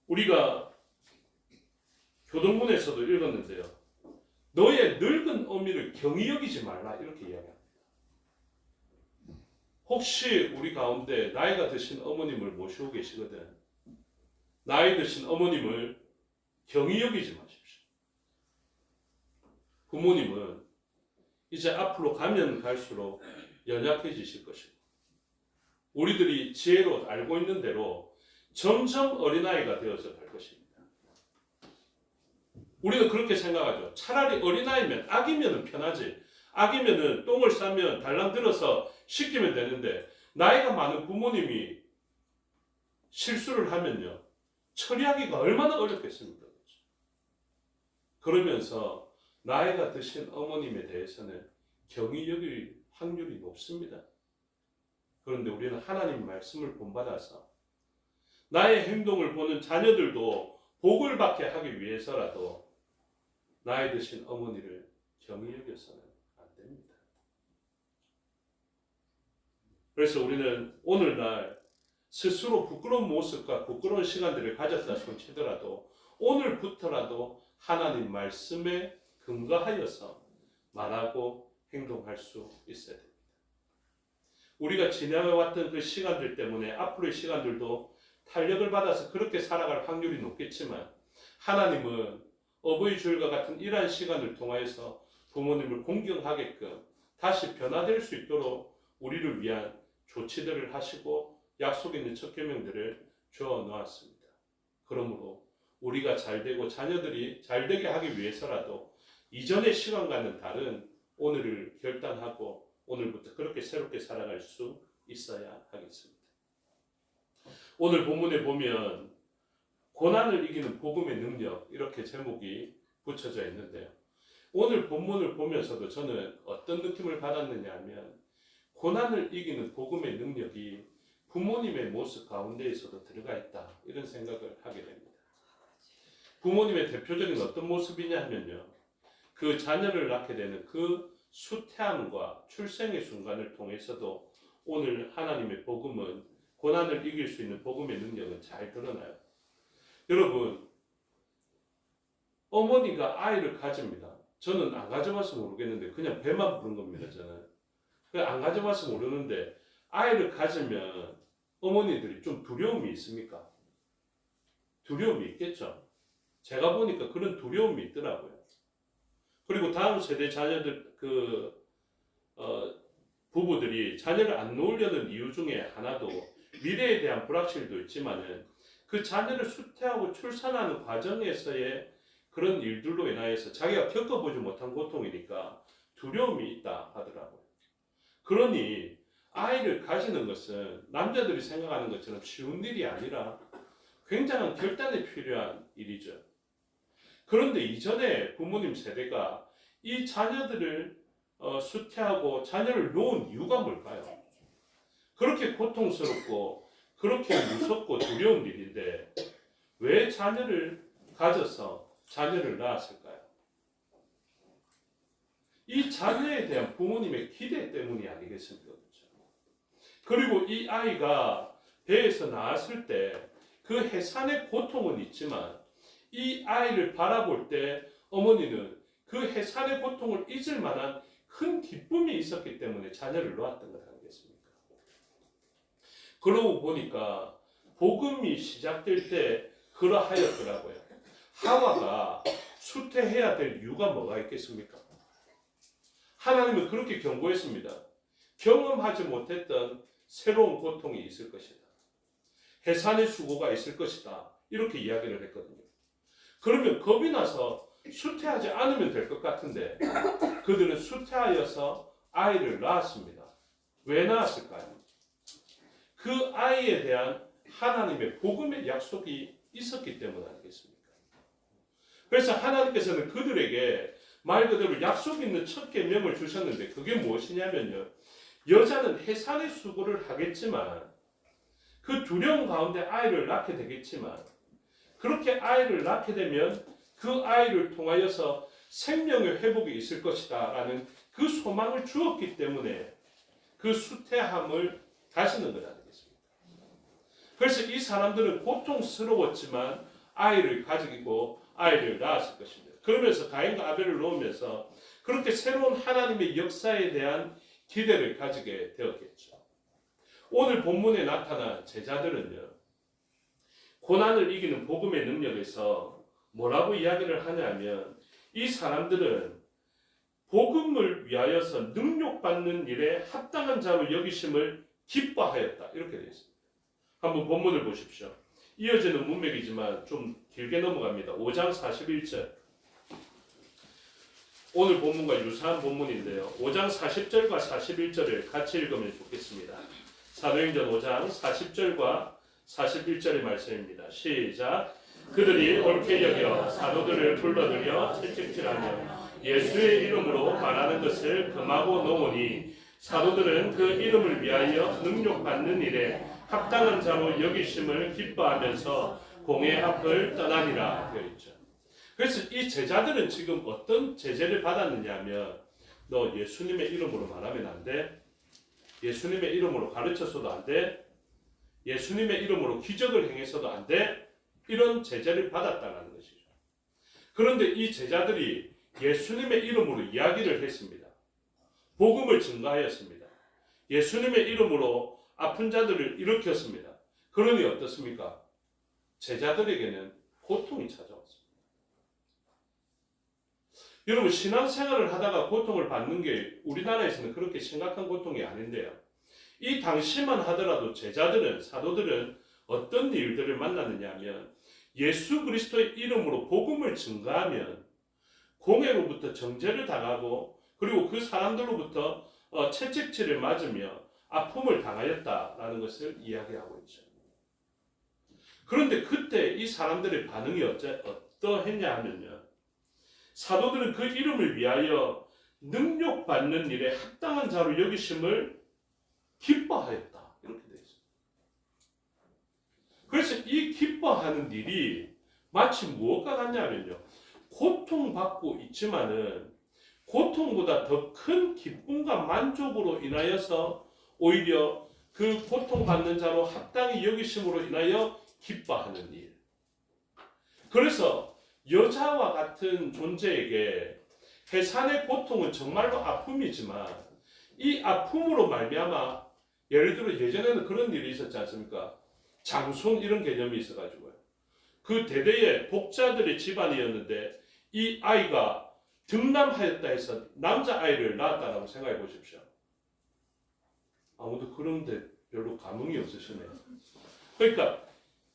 우리가 교동문에서도 읽었는데요. 너의 늙은 어미를 경히 여기지 말라 이렇게 이야기합니다. 혹시 우리 가운데 나이가 드신 어머님을 모시고 계시거든. 나이 드신 어머님을 경히 여기지 마십시오. 부모님은 이제 앞으로 가면 갈수록 연약해지실 것이고 우리들이 지혜로 알고 있는 대로 점점 어린아이가 되어서 갈 것입니다. 우리는 그렇게 생각하죠. 차라리 어린아이면 아기면 편하지. 아기면은 똥을 싸면 달랑 들어서 씻기면 되는데 나이가 많은 부모님이 실수를 하면요. 처리하기가 얼마나 어렵겠습니까? 그러면서 나이가 드신 어머님에 대해서는 경히 여길 확률이 높습니다. 그런데 우리는 하나님 말씀을 본받아서 나의 행동을 보는 자녀들도 복을 받게 하기 위해서라도 나이 드신 어머니를 경히 여겨서는 안 됩니다. 그래서 우리는 오늘날 스스로 부끄러운 모습과 부끄러운 시간들을 가졌다 손치더라도 오늘부터라도 하나님 말씀에 근거하여서 말하고 행동할 수 있어야 됩니다. 우리가 지나왔던 그 시간들 때문에 앞으로의 시간들도 탄력을 받아서 그렇게 살아갈 확률이 높겠지만 하나님은 어버이 주일과 같은 이러한 시간을 통하여서 부모님을 공경하게끔 다시 변화될 수 있도록 우리를 위한 조치들을 하시고 약속 있는 첫 계명들을 주어 놓았습니다. 그러므로 우리가 잘되고 자녀들이 잘되게 하기 위해서라도 이전의 시간과는 다른 오늘을 결단하고 오늘부터 그렇게 새롭게 살아갈 수 있어야 하겠습니다. 오늘 본문에 보면 고난을 이기는 복음의 능력 이렇게 제목이 붙여져 있는데요. 오늘 본문을 보면서도 저는 어떤 느낌을 받았느냐 하면 고난을 이기는 복음의 능력이 부모님의 모습 가운데에서도 들어가 있다 이런 생각을 하게 됩니다. 부모님의 대표적인 어떤 모습이냐 하면요. 그 자녀를 낳게 되는 그 수태함과 출생의 순간을 통해서도 오늘 하나님의 복음은 고난을 이길 수 있는 복음의 능력은 잘 드러나요. 여러분, 어머니가 아이를 가집니다. 저는 안 가져봐서 모르겠는데 그냥 배만 부른 겁니다. 저는 안 가져봐서 모르는데 아이를 가지면 어머니들이 좀 두려움이 있습니까? 두려움이 있겠죠. 제가 보니까 그런 두려움이 있더라고요. 그리고 다음 세대 자녀들 부부들이 자녀를 안 놓으려는 이유 중에 하나도 미래에 대한 불확실도 있지만은 그 자녀를 수태하고 출산하는 과정에서의 그런 일들로 인하여서 자기가 겪어보지 못한 고통이니까 두려움이 있다 하더라고요. 그러니 아이를 가지는 것은 남자들이 생각하는 것처럼 쉬운 일이 아니라 굉장한 결단이 필요한 일이죠. 그런데 이전에 부모님 세대가 이 자녀들을 수태하고 자녀를 놓은 이유가 뭘까요? 그렇게 고통스럽고 그렇게 무섭고 두려운 일인데 왜 자녀를 가져서 자녀를 낳았을까요? 이 자녀에 대한 부모님의 기대 때문이 아니겠습니까? 그렇죠? 그리고 이 아이가 배에서 나왔을 때 그 해산의 고통은 있지만 이 아이를 바라볼 때 어머니는 그 해산의 고통을 잊을 만한 큰 기쁨이 있었기 때문에 자녀를 놓았던 것 아니겠습니까? 그러고 보니까 복음이 시작될 때 그러하였더라고요. 하와가 수태해야 될 이유가 뭐가 있겠습니까? 하나님은 그렇게 경고했습니다. 경험하지 못했던 새로운 고통이 있을 것이다. 해산의 수고가 있을 것이다. 이렇게 이야기를 했거든요. 그러면 겁이 나서 수태하지 않으면 될 것 같은데 그들은 수태하여서 아이를 낳았습니다. 왜 낳았을까요? 그 아이에 대한 하나님의 복음의 약속이 있었기 때문 아니겠습니까? 그래서 하나님께서는 그들에게 말 그대로 약속 있는 첫 계명을 주셨는데 그게 무엇이냐면요. 여자는 해산의 수고를 하겠지만 그 두려움 가운데 아이를 낳게 되겠지만 그렇게 아이를 낳게 되면 그 아이를 통하여서 생명의 회복이 있을 것이다 라는 그 소망을 주었기 때문에 그 수태함을 가시는 것 아니겠습니까? 그래서 이 사람들은 고통스러웠지만 아이를 가지고 아이를 낳았을 것입니다. 그러면서 가인과 아벨을 놓으면서 그렇게 새로운 하나님의 역사에 대한 기대를 가지게 되었겠죠. 오늘 본문에 나타난 제자들은요. 고난을 이기는 복음의 능력에서 뭐라고 이야기를 하냐면 이 사람들은 복음을 위하여서 능욕받는 일에 합당한 자로 여기심을 기뻐하였다. 이렇게 되어 있습니다. 한번 본문을 보십시오. 이어지는 문맥이지만 좀 길게 넘어갑니다. 5장 41절. 오늘 본문과 유사한 본문인데요. 5장 40절과 41절을 같이 읽으면 좋겠습니다. 사도행전 5장 40절과 41절의 말씀입니다. 시작. 그들이 옳게 여겨 사도들을 불러들여 채찍질하며 예수의 이름으로 말하는 것을 금하고 놓으니 사도들은 그 이름을 위하여 능욕받는 일에 합당한 자로 여기심을 기뻐하면서 공회 앞을 떠나니라 되어 있죠. 그래서 이 제자들은 지금 어떤 제재를 받았느냐 하면 너 예수님의 이름으로 말하면 안 돼. 예수님의 이름으로 가르쳐서도 안 돼. 예수님의 이름으로 기적을 행해서도 안 돼. 이런 제재를 받았다는 것이죠. 그런데 이 제자들이 예수님의 이름으로 이야기를 했습니다. 복음을 증거하였습니다. 예수님의 이름으로 아픈 자들을 일으켰습니다. 그러니 어떻습니까? 제자들에게는 고통이 찾아왔습니다. 여러분 신앙생활을 하다가 고통을 받는 게 우리나라에서는 그렇게 심각한 고통이 아닌데요. 이 당시만 하더라도 제자들은 사도들은 어떤 일들을 만났느냐 하면 예수 그리스도의 이름으로 복음을 증거하면 공회로부터 정죄를 당하고 그리고 그 사람들로부터 채찍질을 맞으며 아픔을 당하였다라는 것을 이야기하고 있죠. 그런데 그때 이 사람들의 반응이 어떠했냐 하면요. 사도들은 그 이름을 위하여 능욕받는 일에 합당한 자로 여기심을 기뻐하였다. 이렇게 되어 있습니다. 그래서 이 기뻐하는 일이 마치 무엇과 같냐면요. 고통받고 있지만은 고통보다 더 큰 기쁨과 만족으로 인하여서 오히려 그 고통받는 자로 합당히 여기심으로 인하여 기뻐하는 일. 그래서 여자와 같은 존재에게 해산의 고통은 정말로 아픔이지만 이 아픔으로 말미암아 예를 들어 예전에는 그런 일이 있었지 않습니까? 장손 이런 개념이 있어가지고요. 그 대대의 독자들의 집안이었는데 이 아이가 등남하였다 해서 남자아이를 낳았다라고 생각해 보십시오. 아무도 그런데 별로 감흥이 없으시네요. 그러니까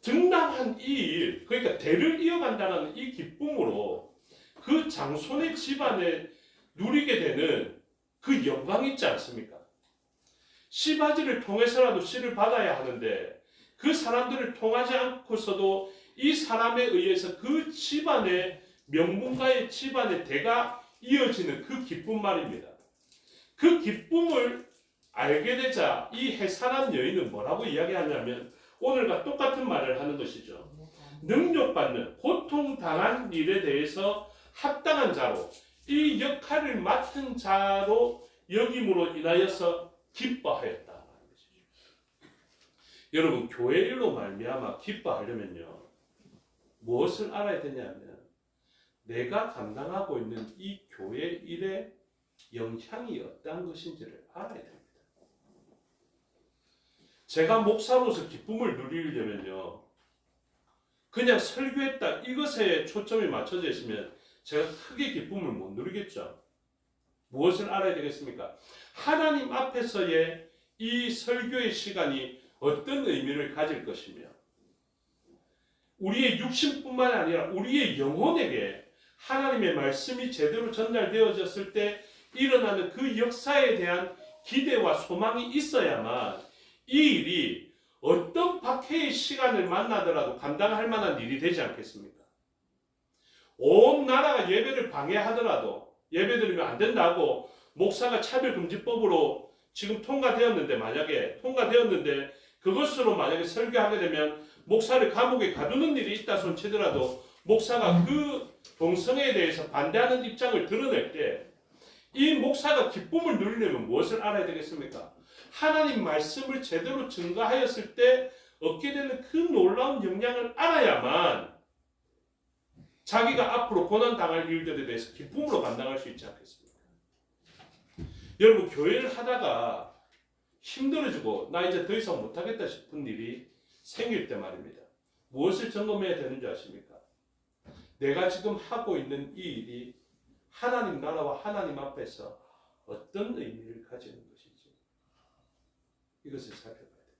등남한 이 일, 그러니까 대를 이어간다는 이 기쁨으로 그 장손의 집안에 누리게 되는 그 영광이 있지 않습니까? 씨바지를 통해서라도 씨를 받아야 하는데 그 사람들을 통하지 않고서도 이 사람에 의해서 그 집안의 명문가의 집안의 대가 이어지는 그 기쁨 말입니다. 그 기쁨을 알게 되자 이 해산한 여인은 뭐라고 이야기하냐면 오늘과 똑같은 말을 하는 것이죠. 능욕받는 고통당한 일에 대해서 합당한 자로 이 역할을 맡은 자로 여김으로 인하여서 기뻐하였다. 여러분 교회 일로 말미암아 기뻐하려면요. 무엇을 알아야 되냐면 내가 감당하고 있는 이 교회 일의 영향이 어떠한 것인지를 알아야 됩니다. 제가 목사로서 기쁨을 누리려면요. 그냥 설교했다 이것에 초점이 맞춰져 있으면 제가 크게 기쁨을 못 누리겠죠. 무엇을 알아야 되겠습니까? 하나님 앞에서의 이 설교의 시간이 어떤 의미를 가질 것이며 우리의 육신뿐만 아니라 우리의 영혼에게 하나님의 말씀이 제대로 전달되어졌을 때 일어나는 그 역사에 대한 기대와 소망이 있어야만 이 일이 어떤 박해의 시간을 만나더라도 감당할 만한 일이 되지 않겠습니까? 온 나라가 예배를 방해하더라도 예배드리면 안 된다고 목사가 차별금지법으로 지금 만약에 통과되었는데 그것으로 만약에 설교하게 되면 목사를 감옥에 가두는 일이 있다 손치더라도 목사가 그 동성애에 대해서 반대하는 입장을 드러낼 때 이 목사가 기쁨을 누리려면 무엇을 알아야 되겠습니까? 하나님 말씀을 제대로 증거하였을 때 얻게 되는 그 놀라운 영향을 알아야만 자기가 앞으로 고난당할 일들에 대해서 기쁨으로 감당할 수 있지 않겠습니까? 여러분, 교회를 하다가 힘들어지고 나 이제 더 이상 못하겠다 싶은 일이 생길 때 말입니다. 무엇을 점검해야 되는지 아십니까? 내가 지금 하고 있는 이 일이 하나님 나라와 하나님 앞에서 어떤 의미를 가지는 것인지 이것을 살펴봐야 돼요.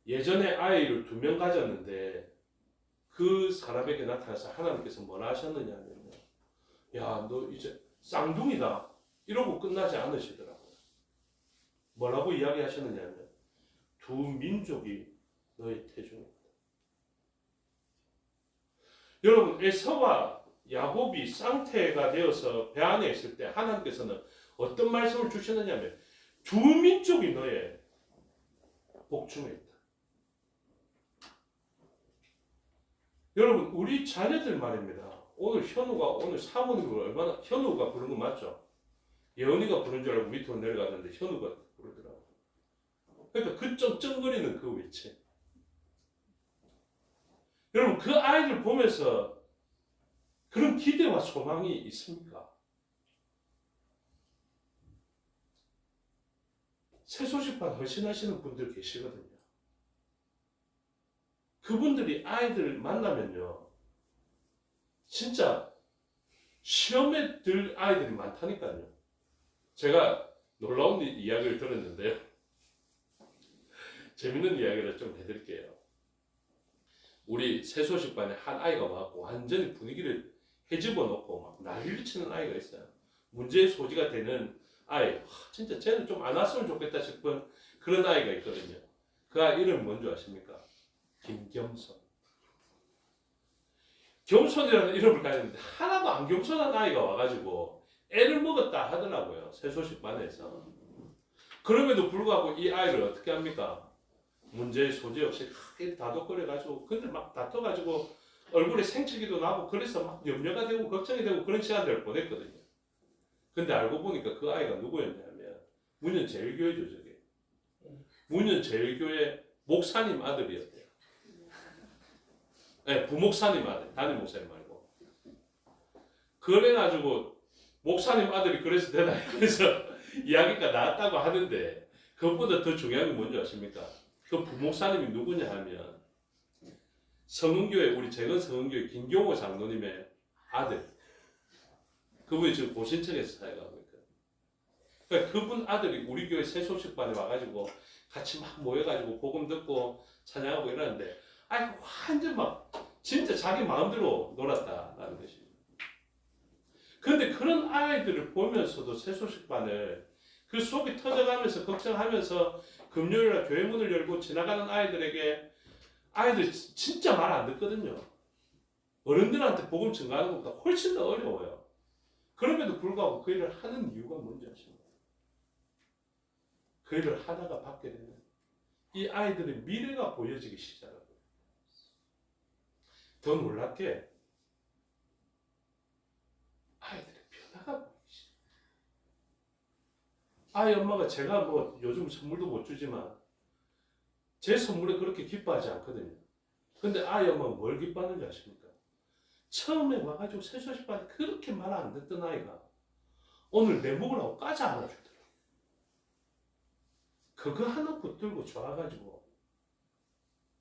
예전에 아이를 2명 가졌는데 그 사람에게 나타나서 하나님께서 뭐라 하셨느냐면요. 야, 너 이제 쌍둥이다. 이러고 끝나지 않으시더라고요. 뭐라고 이야기하셨느냐면 두 민족이 너의 태중이다. 여러분, 에서와 야곱이 쌍태가 되어서 배 안에 있을 때 하나님께서는 어떤 말씀을 주셨느냐면 두 민족이 너의 복중에 있다. 여러분, 우리 자녀들 말입니다. 오늘 사모님을 얼마나 현우가 부른 거 맞죠? 예언이가 부른 줄 알고 밑으로 내려갔는데 현우가 부르더라고요. 그러니까 그 쩡쩡거리는 그 외침. 여러분, 그 아이를 보면서 그런 기대와 소망이 있습니까? 새소식반 헌신하시는 분들 계시거든요. 그분들이 아이들 만나면요, 진짜 시험에 들 아이들이 많다니까요. 제가 놀라운 이야기를 들었는데요. 재밌는 이야기를 좀 해드릴게요. 우리 새소식반에 한 아이가 와갖고 완전히 분위기를 헤집어 놓고 막 난리를 치는 아이가 있어요. 문제의 소지가 되는 아이. 진짜 쟤는 좀 안 왔으면 좋겠다 싶은 그런 아이가 있거든요. 그 아이 이름이 뭔지 아십니까? 김겸손. 겸손이라는 이름을 가졌는데 하나도 안 겸손한 아이가 와가지고 애를 먹었다 하더라고요. 새소식반에서. 그럼에도 불구하고 이 아이를 어떻게 합니까? 문제의 소지 없이 크게 다독거려가지고 근데 막 다퉈가지고 얼굴에 생채기도 나고 그래서 막 염려가 되고 걱정이 되고 그런 시간들을 보냈거든요. 근데 알고 보니까 그 아이가 누구였냐면 문현제일교회죠. 저게 문현제일교회 목사님 아들이었대요. 네, 부목사님 아들, 담임 목사님 말고. 그래가지고 목사님 아들이 그래서 되나 해서 이야기가 나왔다고 하는데 그것보다 더 중요한 게 뭔지 아십니까? 그 부목사님이 누구냐 하면 성흥교회, 우리 재건 성흥교회 김경호 장로님의 아들. 그분이 지금 보신청에서 사역하고 있거든요. 그러니까 그분 아들이 우리 교회 새소식반에 와가지고 같이 막 모여가지고 복음 듣고 찬양하고 이러는데 완전 막 진짜 자기 마음대로 놀았다라는 것입니다. 그런데 그런 아이들을 보면서도 새소식반을 그 속이 터져가면서 걱정하면서 금요일날 교회 문을 열고 지나가는 아이들에게 아이들 진짜 말 안 듣거든요. 어른들한테 복음 전가하는 것보다 훨씬 더 어려워요. 그럼에도 불구하고 그 일을 하는 이유가 뭔지 아십니까? 그 일을 하다가 받게 되는 이 아이들의 미래가 보여지기 시작하고 더 놀랍게 아이들의 변화가 보이기 시작해요. 아이 엄마가 제가 뭐 요즘 선물도 못 주지만 제 선물에 그렇게 기뻐하지 않거든요. 근데 아이 엄마가 뭘 기뻐하는지 아십니까? 처음에 와가지고 새소식반에 그렇게 말 안 듣던 아이가 오늘 내 먹으라고 과자 하나 주더라고요. 그거 하나 붙들고 좋아가지고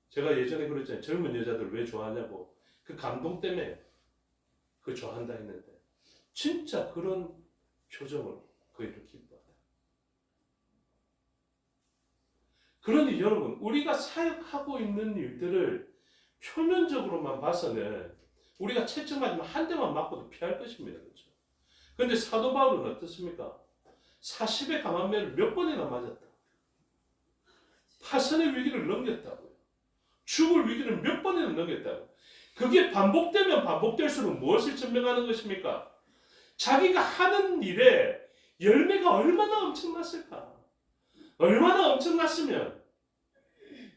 제가 예전에 그랬잖아요. 젊은 여자들 왜 좋아하냐고 그 감동 때문에 그 좋아한다 했는데 진짜 그런 표정으로 그 일을 기뻐하다. 그러니 여러분, 우리가 사역하고 있는 일들을 표면적으로만 봐서는 우리가 채찍맞으면 한 대만 맞고도 피할 것입니다. 그렇죠? 그런데 사도 바울은 어떻습니까? 40의 감한매를 몇 번이나 맞았다. 파선의 위기를 넘겼다고요. 죽을 위기를 몇 번이나 넘겼다고. 그게 반복되면 반복될수록 무엇을 증명하는 것입니까? 자기가 하는 일에 열매가 얼마나 엄청났을까? 얼마나 엄청났으면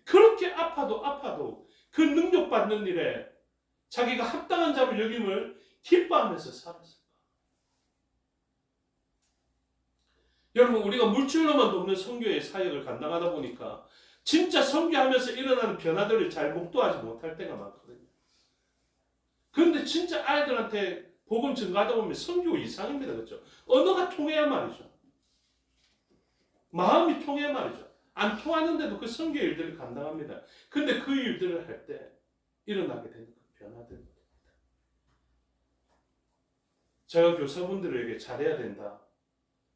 그렇게 아파도 그 능력받는 일에 자기가 합당한 자로 여김을 기뻐하면서 살았을까? 여러분, 우리가 물질로만 돕는 선교의 사역을 감당하다 보니까 진짜 선교하면서 일어나는 변화들을 잘 목도하지 못할 때가 많거든요. 그런데 진짜 아이들한테 복음 증가하다 보면 선교 이상입니다. 그렇죠? 언어가 통해야 말이죠. 마음이 통해야 말이죠. 안 통하는데도 그 선교 일들을 감당합니다. 근데 그 일들을 할 때 일어나게 되는 그 변화들입니다. 제가 교사분들에게 잘해야 된다.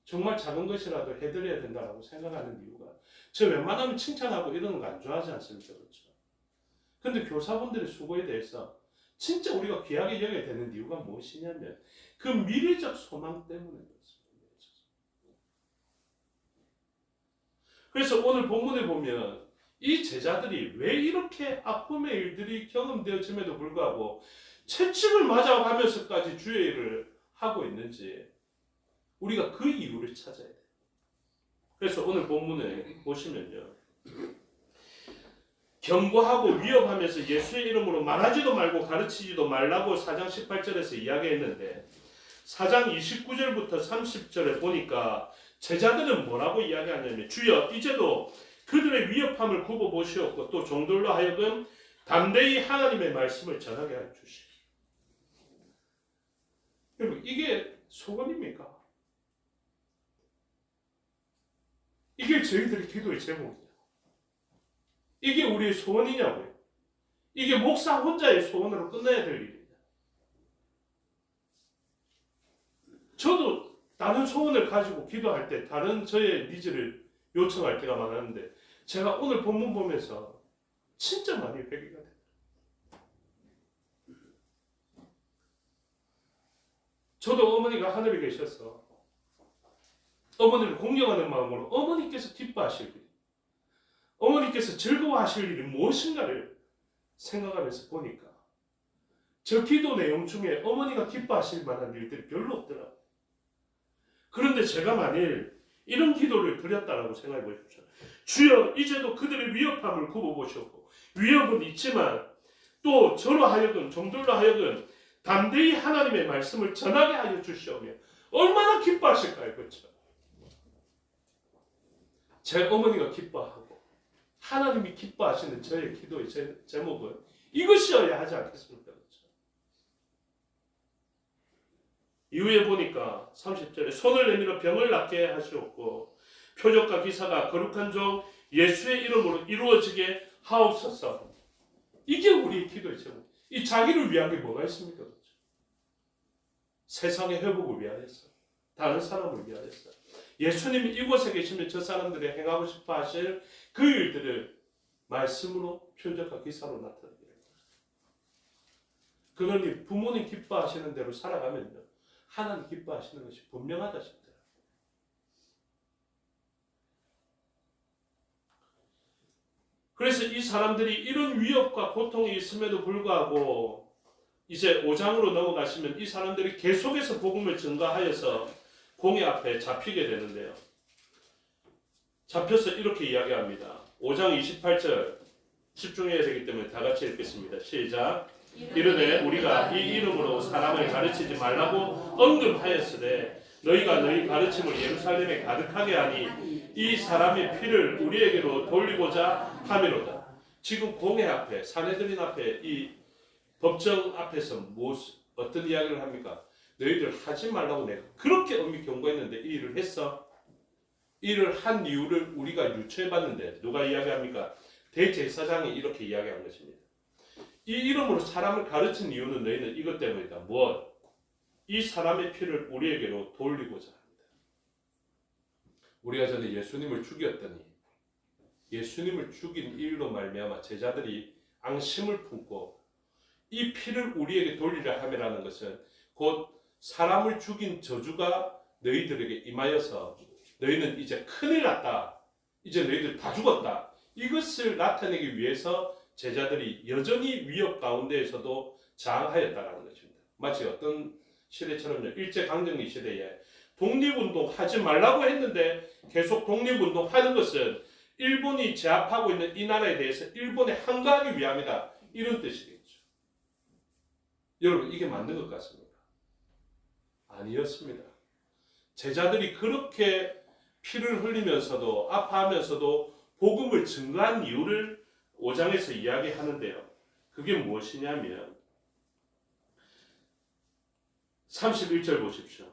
정말 작은 것이라도 해드려야 된다고 생각하는 이유가, 저 웬만하면 칭찬하고 이러는 거 안 좋아하지 않습니까? 그렇죠? 근데 교사분들의 수고에 대해서 진짜 우리가 귀하게 여겨야 되는 이유가 무엇이냐면 그 미래적 소망 때문에 그렇습니다. 그래서 오늘 본문에 보면 이 제자들이 왜 이렇게 아픔의 일들이 경험되어짐에도 불구하고 채찍을 맞아가면서까지 주의 일을 하고 있는지 우리가 그 이유를 찾아야 돼요. 그래서 오늘 본문에 보시면요, 경고하고 위협하면서 예수의 이름으로 말하지도 말고 가르치지도 말라고 4장 18절에서 이야기했는데 4장 29절부터 30절에 보니까 제자들은 뭐라고 이야기하냐면, 주여 이제도 그들의 위협함을 굽어보시옵고 또 종들로 하여금 담대히 하나님의 말씀을 전하게 하여 주시옵소서. 여러분, 이게 소원입니까? 이게 저희들의 기도의 제목이냐? 이게 우리의 소원이냐고요? 이게 목사 혼자의 소원으로 끝나야 될 일이냐? 저도 다른 소원을 가지고 기도할 때 다른 저의 니즈를 요청할 때가 많았는데 제가 오늘 본문 보면서 진짜 많이 회개가 돼요. 저도 어머니가 하늘에 계셔서 어머니를 공경하는 마음으로 어머니께서 기뻐하실 일, 어머니께서 즐거워하실 일이 무엇인가를 생각하면서 보니까 저 기도 내용 중에 어머니가 기뻐하실 만한 일들이 별로 없더라고요. 그런데 제가 만일 이런 기도를 드렸다라고 생각해 보십시오. 주여 이제도 그들의 위협함을 굽어보셨고, 위협은 있지만 또 저로 하여금 종들로 하여금 담대히 하나님의 말씀을 전하게 하여 주시오며 얼마나 기뻐하실까요? 그렇죠? 제 어머니가 기뻐하고 하나님이 기뻐하시는 저의 기도의 제목은 이것이어야 하지 않겠습니까? 그렇죠? 이후에 보니까 30절에 손을 내밀어 병을 낫게 하시옵고 표적과 기사가 거룩한 종 예수의 이름으로 이루어지게 하옵소서. 이게 우리의 기도의 제목. 이 자기를 위한 게 뭐가 있습니까? 그렇죠? 세상의 회복을 위하여서, 다른 사람을 위하여서, 예수님이 이곳에 계시면 저 사람들이 행하고 싶어 하실 그 일들을 말씀으로 표적과 기사로 나타내게 됩니다. 그러니 부모님 기뻐하시는 대로 살아가면요, 하나님 기뻐하시는 것이 분명하다 싶더라고요. 그래서 이 사람들이 이런 위협과 고통이 있음에도 불구하고 이제 5장으로 넘어가시면 이 사람들이 계속해서 복음을 증거하여서 공회 앞에 잡히게 되는데요. 잡혀서 이렇게 이야기합니다. 5장 28절 집중해야 되기 때문에 다 같이 읽겠습니다. 시작. 이르되 우리가 이 이름으로 사람을 가르치지 말라고 언급하였으되 너희가 너희 가르침을 예루살렘에 가득하게 하니 이 사람의 피를 우리에게로 돌리고자 함이로다. 지금 공회 앞에, 산헤드린 앞에, 이 법정 앞에서 어떤 이야기를 합니까? 너희들 하지 말라고 내가 그렇게 엄히 경고했는데 이 일을 했어? 이 일을 한 이유를 우리가 유추해봤는데 누가 이야기합니까? 대제사장이 이렇게 이야기한 것입니다. 이 이름으로 사람을 가르친 이유는 너희는 이것 때문이다. 무엇? 이 사람의 피를 우리에게로 돌리고자 합니다. 우리가 전에 예수님을 죽였더니 예수님을 죽인 일로 말미암아 제자들이 앙심을 품고 이 피를 우리에게 돌리려 함이라는 것은 곧 사람을 죽인 저주가 너희들에게 임하여서 너희는 이제 큰일 났다. 이제 너희들 다 죽었다. 이것을 나타내기 위해서 제자들이 여전히 위협 가운데에서도 저항하였다는 것입니다. 마치 어떤 시대처럼요. 일제강점기 시대에 독립운동 하지 말라고 했는데 계속 독립운동 하는 것은 일본이 제압하고 있는 이 나라에 대해서 일본에 항거하기 위함이다. 이런 뜻이겠죠. 여러분 이게 맞는 것 같습니까? 아니었습니다. 제자들이 그렇게 피를 흘리면서도 아파하면서도 복음을 증거한 이유를 5장에서 이야기하는데요. 그게 무엇이냐면 31절 보십시오.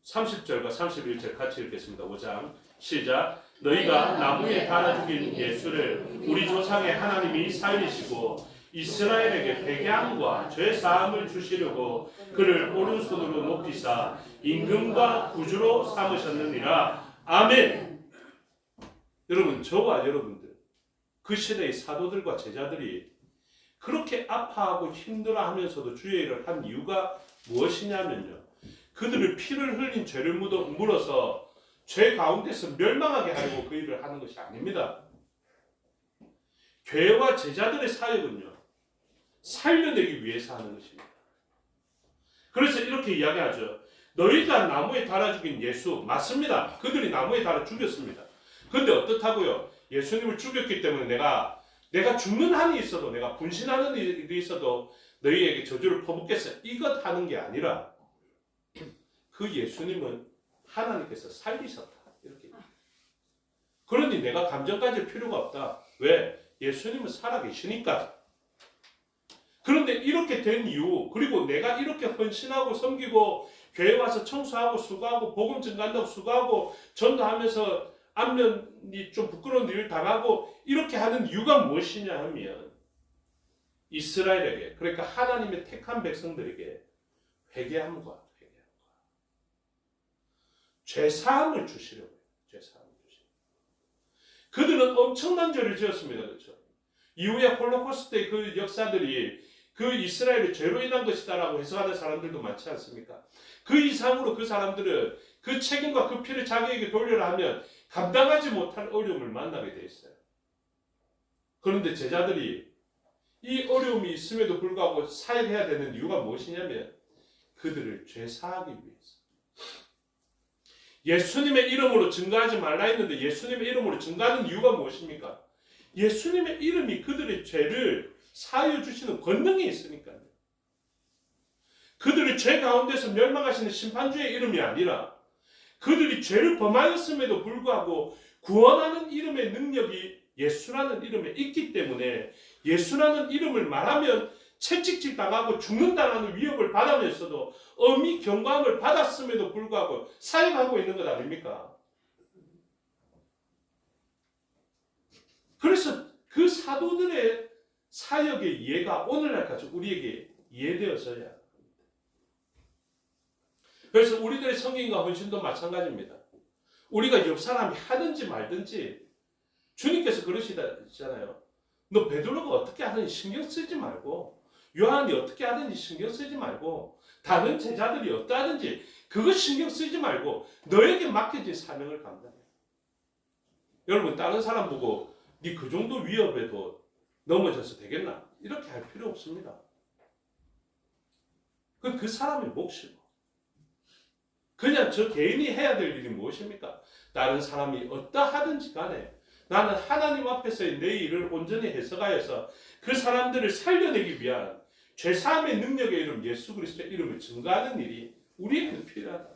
30절과 31절 같이 읽겠습니다. 5장 시작. 너희가 나무에 달아 죽인 예수를 우리 조상의 하나님이 살리시고 이스라엘에게 회개함과 죄 사함을 주시려고 그를 오른손으로 높이사 임금과 구주로 삼으셨느니라. 아멘. 여러분 저와 여러분들 그 시대의 사도들과 제자들이 그렇게 아파하고 힘들어하면서도 주의 일을 한 이유가 무엇이냐면요. 그들을 피를 흘린 죄를 물어서 죄 가운데서 멸망하게 하려고 그 일을 하는 것이 아닙니다. 교회와 제자들의 사역은요. 살려내기 위해서 하는 것입니다. 그래서 이렇게 이야기하죠. 너희가 나무에 달아 죽인 예수 맞습니다. 그들이 나무에 달아 죽였습니다. 그런데 어떻다고요? 예수님을 죽였기 때문에 내가 죽는 한이 있어도 내가 분신하는 일이 있어도 너희에게 저주를 퍼붓겠어. 이것 하는 게 아니라 그 예수님은 하나님께서 살리셨다. 이렇게. 그러니 내가 감정 가질 필요가 없다. 왜? 예수님은 살아계시니까. 그런데 이렇게 된 이유, 그리고 내가 이렇게 헌신하고 섬기고 교회 와서 청소하고 수고하고 복음 증거한다고 수고하고 전도하면서 안면이 좀 부끄러운 일을 당하고 이렇게 하는 이유가 무엇이냐 하면 이스라엘에게, 그러니까 하나님의 택한 백성들에게 회개함과 죄사함을 주시려고 해요. 죄사함을 주시려고. 그들은 엄청난 죄를 지었습니다. 그렇죠? 이후에 홀로코스트의 그 역사들이 그 이스라엘의 죄로 인한 것이다라고 해석하는 사람들도 많지 않습니까? 그 이상으로 그 사람들은 그 책임과 그 피를 자기에게 돌려라 하면 감당하지 못할 어려움을 만나게 돼 있어요. 그런데 제자들이 이 어려움이 있음에도 불구하고 사역해야 되는 이유가 무엇이냐면 그들을 죄사하기 위해서. 예수님의 이름으로 증거하지 말라 했는데 예수님의 이름으로 증거하는 이유가 무엇입니까? 예수님의 이름이 그들의 죄를 사하여 주시는 권능이 있으니까요. 그들의 죄 가운데서 멸망하시는 심판주의 이름이 아니라 그들이 죄를 범하였음에도 불구하고 구원하는 이름의 능력이 예수라는 이름에 있기 때문에 예수라는 이름을 말하면 채찍질 당하고 죽는다는 위협을 받으면서도 엄히 경고함을 받았음에도 불구하고 사역하고 있는 것 아닙니까? 그래서 그 사도들의 사역의 이해가 오늘날까지 우리에게 이해되어져야 합니다. 그래서 우리들의 성경과 헌신도 마찬가지입니다. 우리가 옆 사람이 하든지 말든지 주님께서 그러시잖아요. 너 베드로가 어떻게 하든지 신경 쓰지 말고 요한이 어떻게 하든지 신경 쓰지 말고 다른 제자들이 어떠하든지 그거 신경 쓰지 말고 너에게 맡겨진 사명을 감당해. 여러분 다른 사람 보고 네 그 정도 위협에도 넘어져서 되겠나? 이렇게 할 필요 없습니다. 그 사람의 몫이고 그냥 저 개인이 해야 될 일이 무엇입니까? 다른 사람이 어떠하든지 간에 나는 하나님 앞에서의 내 일을 온전히 해석하여서 그 사람들을 살려내기 위한 죄사함의 능력의 이름 예수 그리스도의 이름을 증거하는 일이 우리에게는 필요하다.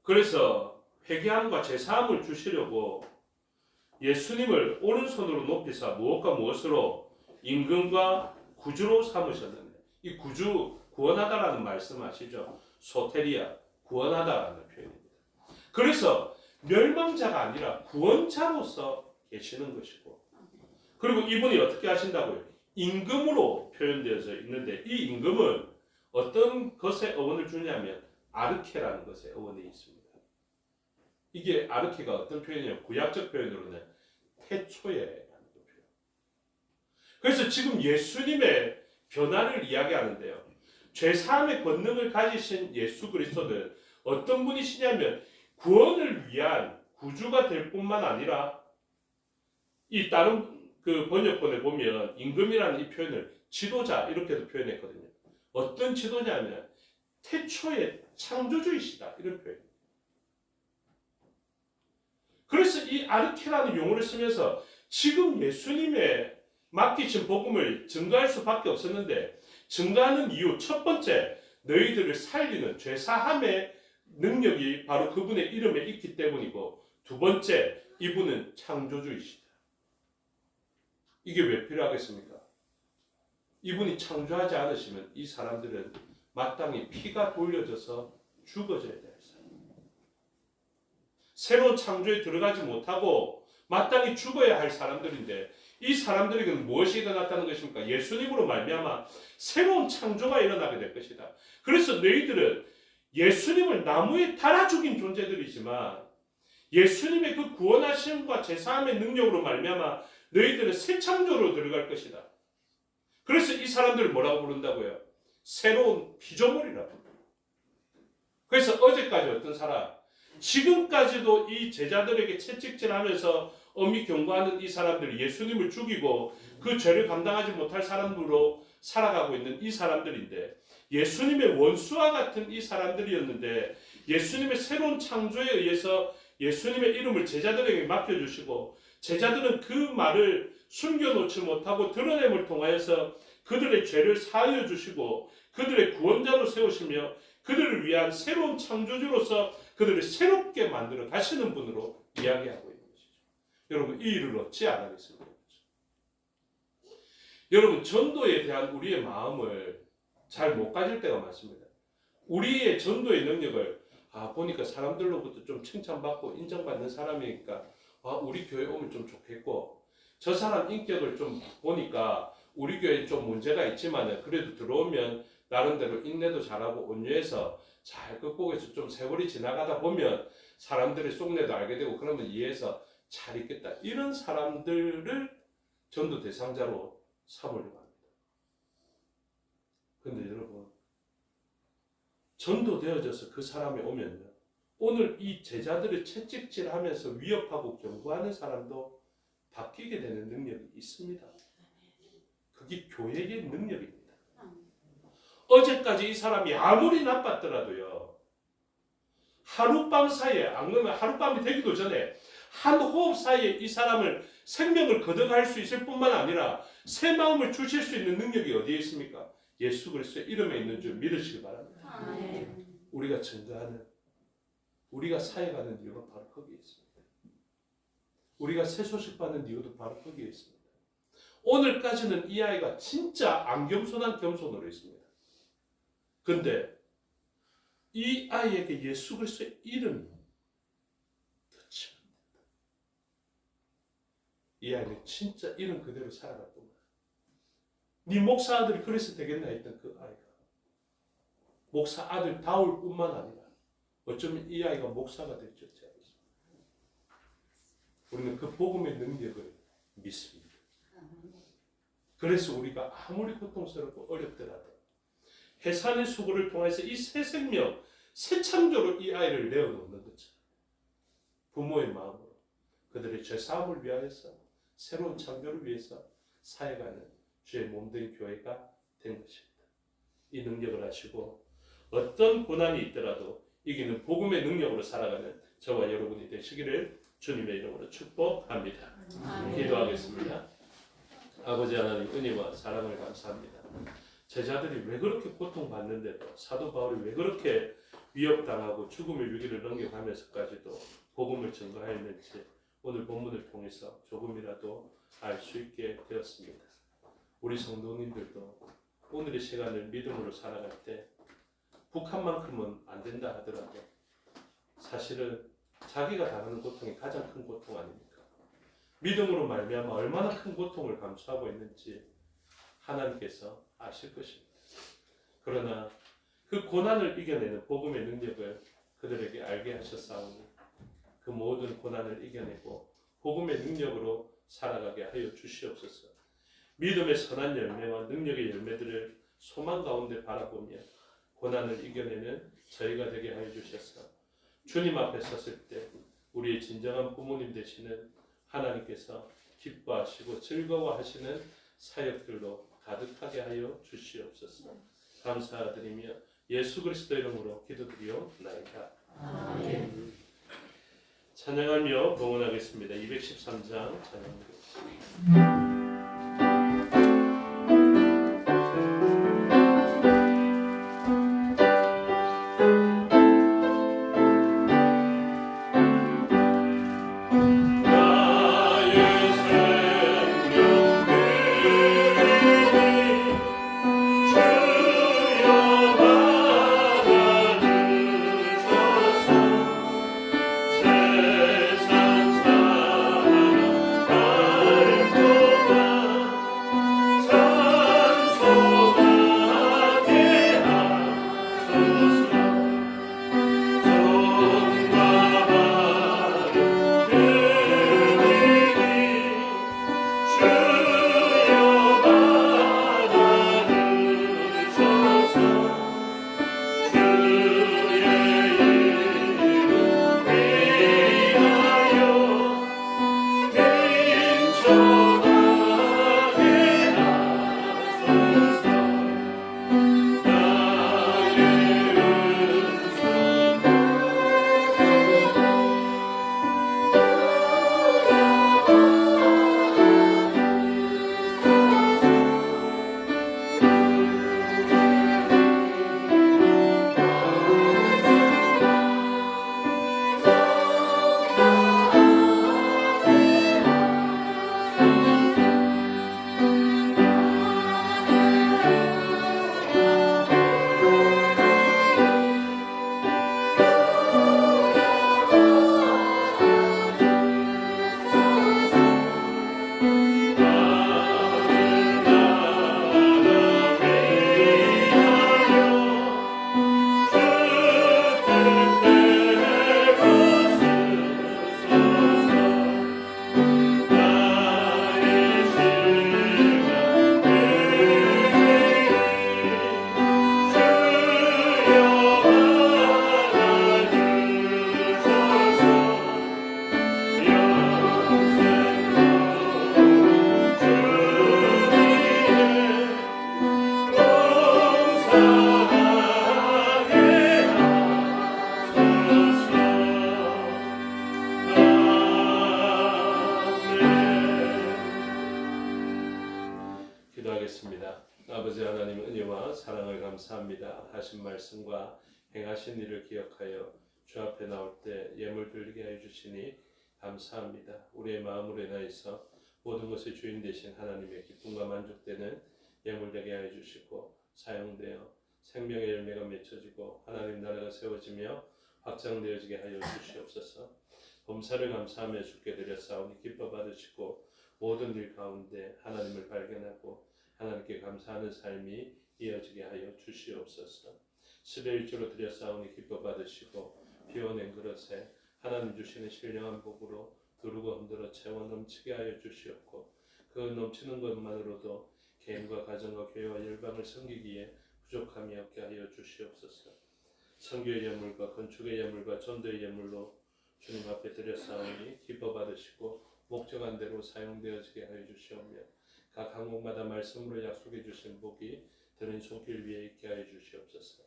그래서 회개함과 죄사함을 주시려고 예수님을 오른손으로 높이사 무엇과 무엇으로 임금과 구주로 삼으셨는데 이 구주 구원하다라는 말씀 아시죠? 소테리아 구원하다라는 표현입니다. 그래서 멸망자가 아니라 구원자로서 계시는 것이고 그리고 이분이 어떻게 하신다고요? 임금으로 표현되어져 있는데 이 임금은 어떤 것에 어원을 주냐면 아르케라는 것에 어원이 있습니다. 이게 아르케가 어떤 표현이냐면 구약적 표현으로는 태초에라는 표현. 그래서 지금 예수님의 변화를 이야기하는데요. 죄사함의 권능을 가지신 예수 그리스도는 어떤 분이시냐면 구원을 위한 구주가 될 뿐만 아니라 이 다른 그 번역본에 보면 임금이라는 이 표현을 지도자 이렇게도 표현했거든요. 어떤 지도자냐면 태초의 창조주이시다 이런 표현. 그래서 이 아르케라는 용어를 쓰면서 지금 예수님의 맡기신 복음을 증거할 수밖에 없었는데 증거하는 이유 첫 번째 너희들을 살리는 죄사함의 능력이 바로 그분의 이름에 있기 때문이고 두 번째 이분은 창조주이시다. 이게 왜 필요하겠습니까? 이분이 창조하지 않으시면 이 사람들은 마땅히 피가 돌려져서 죽어져야 될 사람. 새로운 창조에 들어가지 못하고 마땅히 죽어야 할 사람들인데 이 사람들에게는 무엇이 일어났다는 것입니까? 예수님으로 말미암아 새로운 창조가 일어나게 될 것이다. 그래서 너희들은 예수님을 나무에 달아 죽인 존재들이지만 예수님의 그 구원하심과 제사함의 능력으로 말미암아 너희들은 새 창조로 들어갈 것이다. 그래서 이 사람들을 뭐라고 부른다고요? 새로운 피조물이라고. 그래서 어제까지 어떤 사람, 지금까지도 이 제자들에게 채찍질하면서 엄히 경고하는 이 사람들이 예수님을 죽이고 그 죄를 감당하지 못할 사람으로 살아가고 있는 이 사람들인데 예수님의 원수와 같은 이 사람들이었는데 예수님의 새로운 창조에 의해서 예수님의 이름을 제자들에게 맡겨주시고 제자들은 그 말을 숨겨놓지 못하고 드러냄을 통하여서 그들의 죄를 사하여 주시고 그들의 구원자로 세우시며 그들을 위한 새로운 창조주로서 그들을 새롭게 만들어 가시는 분으로 이야기하고 있는 것이죠. 여러분 이 일을 어찌 안 하겠습니까? 여러분 전도에 대한 우리의 마음을 잘 못 가질 때가 많습니다. 우리의 전도의 능력을 보니까 사람들로부터 좀 칭찬받고 인정받는 사람이니까 우리 교회 오면 좀 좋겠고 저 사람 인격을 좀 보니까 우리 교회에 좀 문제가 있지만 그래도 들어오면 나름대로 인내도 잘하고 온유해서 잘 극복해서 좀 세월이 지나가다 보면 사람들의 속내도 알게 되고 그러면 이해해서 잘 있겠다. 이런 사람들을 전도 대상자로 삼으려고 합니다. 근데 여러분 전도되어져서 그 사람이 오면요. 오늘 이 제자들을 채찍질하면서 위협하고 경고하는 사람도 바뀌게 되는 능력이 있습니다. 그게 교회의 능력입니다. 어제까지 이 사람이 아무리 나빴더라도요. 하룻밤 사이에 안 그러면 하룻밤이 되기도 전에 한 호흡 사이에 이 사람을 생명을 거둬갈 수 있을 뿐만 아니라 새 마음을 주실 수 있는 능력이 어디에 있습니까? 예수 그리스도의 이름에 있는 줄 믿으시기 바랍니다. 우리가 증거하는 우리가 사역하는 이유가 바로 거기에 있습니다. 우리가 새 소식 받는 이유도 바로 거기에 있습니다. 오늘까지는 이 아이가 진짜 안 겸손한 겸손으로 있습니다. 근데 이 아이에게 예수 그리스도의 이름이 touch가 된다. 이 아이는 진짜 이름 그대로 살아갔구나. 네 목사 아들이 그래서 되겠나 했던 그 아이가 목사 아들 다울 뿐만 아니라 어쩌면 이 아이가 목사가 될 줄 알았습니다. 우리는 그 복음의 능력을 믿습니다. 그래서 우리가 아무리 고통스럽고 어렵더라도 해산의 수고를 통해서 이 새 생명, 새 창조로 이 아이를 내어놓는 것처럼 부모의 마음으로 그들의 죄사함을 위하여서 새로운 창조를 위해서 사역하는 주의 몸된 교회가 된 것입니다. 이 능력을 하시고 어떤 고난이 있더라도 이기는 복음의 능력으로 살아가는 저와 여러분이 되시기를 주님의 이름으로 축복합니다. 기도하겠습니다. 아버지 하나님 은혜와 사랑을 감사합니다. 제자들이 왜 그렇게 고통받는데도 사도 바울이 왜 그렇게 위협당하고 죽음의 위기를 넘겨가면서까지도 복음을 증거하였는지 오늘 본문을 통해서 조금이라도 알 수 있게 되었습니다. 우리 성도님들도 오늘의 시간을 믿음으로 살아갈 때 북한만큼은 안 된다 하더라도 사실은 자기가 당하는 고통이 가장 큰 고통 아닙니까? 믿음으로 말미암아 얼마나 큰 고통을 감수하고 있는지 하나님께서 아실 것입니다. 그러나 그 고난을 이겨내는 복음의 능력을 그들에게 알게 하셨사오니 그 모든 고난을 이겨내고 복음의 능력으로 살아가게 하여 주시옵소서. 믿음의 선한 열매와 능력의 열매들을 소망 가운데 바라보며 고난을 이겨내는 저희가 되게 하여 주셔서 주님 앞에 섰을 때 우리의 진정한 부모님 되시는 하나님께서 기뻐하시고 즐거워하시는 사역들로 가득하게 하여 주시옵소서. 감사드리며 예수 그리스도 이름으로 기도드리옵나이다. 아멘. 찬양하며 봉헌하겠습니다. 213장 찬양하겠습니다. 기도하겠습니다. 아버지 하나님 은혜와 사랑을 감사합니다. 하신 말씀과 행하신 일을 기억하여 주 앞에 나올 때 예물 드리게 하여 주시니 감사합니다. 우리의 마음으로 인하여서 모든 것의 주인 되신 하나님의 기쁨과 만족되는 예물 되게 하여 주시고 사용되어 생명의 열매가 맺혀지고 하나님 나라가 세워지며 확장되어지게 하여 주시옵소서. 범사를 감사하며 주께 드렸사오니 기뻐 받으시고 모든 일 가운데 하나님을 발견하고 하나님께 감사하는 삶이 이어지게 하여 주시옵소서. 수레일주로 드렸사오니 기뻐 받으시고 비워낸 그릇에 하나님 주시는 신령한 복으로 두르고 흔들어 채워 넘치게 하여 주시옵고 그 넘치는 것만으로도 개인과 가정과 교회와 열방을 섬기기에 부족함이 없게 하여 주시옵소서. 선교의 예물과 건축의 예물과 전도의 예물로 주님 앞에 드렸사오니 기뻐 받으시고 목적한 대로 사용되어지게 하여 주시오며 각 항목마다 말씀으로 약속해 주신 복이 드린 손길 위에 있게 하여 주시옵소서.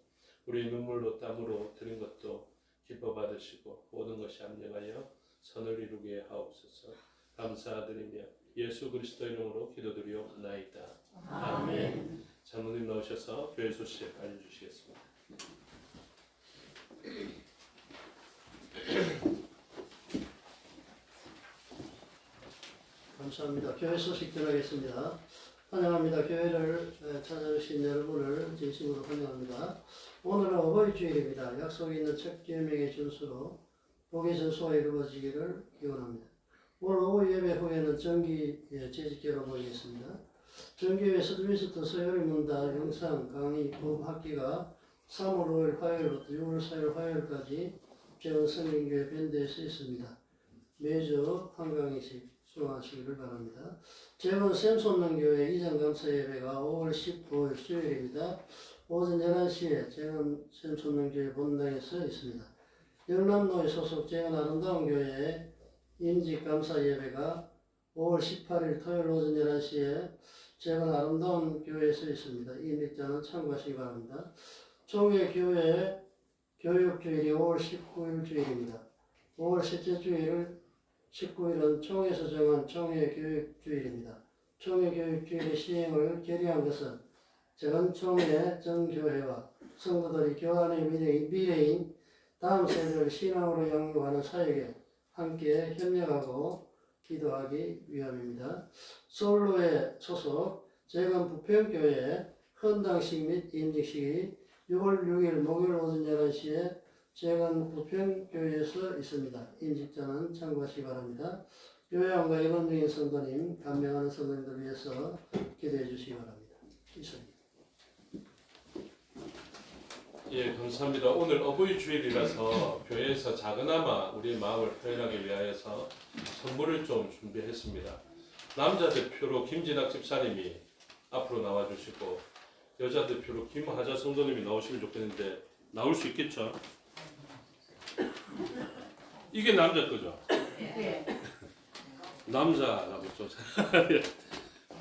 우리 눈물로 땀으로 드린 것도 기뻐 받으시고 모든 것이 합력하여 선을 이루게 하옵소서. 감사드리며 예수 그리스도 이름으로 기도드리옵나이다. 아멘. 장로님 나오셔서 교회 소식 알려주시겠습니다. 감사합니다. 교회 소식 전하겠습니다. 환영합니다. 교회를 찾아주신 여러분을 진심으로 환영합니다. 오늘은 어버이 주일입니다. 약속이 있는 첫 계명의 준수로 복의 전수가 이루어지기를 기원합니다. 오늘 오후 예배 후에는 정기 재직교로 모이겠습니다. 정기회 서두에서부터 서요리 문다 영상 강의 부학기가 3월 5일 화요일부터 6월 4일 화요일까지 재원성린교회 밴드에서 있습니다. 매주 한 강의씩 수강하시기를 바랍니다. 재원 샘손능교회 이전 감사 예배가 5월 19일 수요일입니다. 오전 11시에 재원 샘손능교회 본당에서 있습니다. 영남로에 소속 재현 아름다운 교회 임직감사 예배가 5월 18일 토요일 오전 11시에 재현 아름다운 교회에서 있습니다. 임직자는 참고하시기 바랍니다. 총회 교회 교육주일이 5월 19일 주일입니다. 5월 셋째 주일 19일은 총회에서 정한 총회 교육주일입니다. 총회 교육주일의 시행을 결의한 것은 전 총회 전 교회와 성도들이 교환의 미래인 다음 세대를 신앙으로 양육하는 사역에 함께 협력하고 기도하기 위함입니다. 서울로의 소속 재건 부평교회 헌당식 및 임직식이 6월 6일 목요일 오전 11시에 재건 부평교회에서 있습니다. 임직자는 참고하시기 바랍니다. 요양과 일원적인 성도님, 감명하는 성도님들 위해서 기도해 주시기 바랍니다. 이상입니다. 예, 감사합니다. 오늘 어버이 주일이라서 교회에서 작은아마 우리의 마음을 표현하기 위하여서 선물을 좀 준비했습니다. 남자 대표로 김진학 집사님이 앞으로 나와주시고 여자 대표로 김하자 성도님이 나오시면 좋겠는데 나올 수 있겠죠? 이게 남자 거죠? 네. 남자라고 좀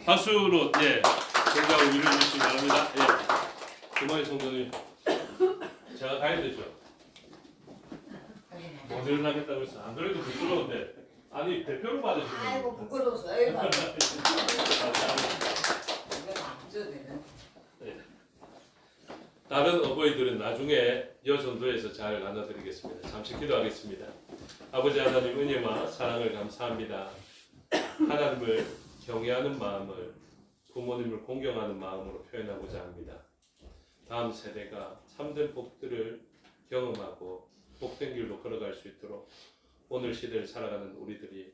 박수로 예 공감을 이루어 주시기 바랍니다. 예, 김하자 성도님 제가 가야 되죠? 모델을 하겠다고 해서 안 그래도 부끄러운데 아니 대표로 받으시는 아이고 겁니다. 부끄러워서 아이고. 다른 어버이들은 나중에 여전도에서 잘 나눠드리겠습니다. 잠시 기도하겠습니다. 아버지 하나님 은혜와 사랑을 감사합니다. 하나님을 경외하는 마음을 부모님을 공경하는 마음으로 표현하고자 합니다. 다음 세대가 참된 복들을 경험하고 복된 길로 걸어갈 수 있도록 오늘 시대를 살아가는 우리들이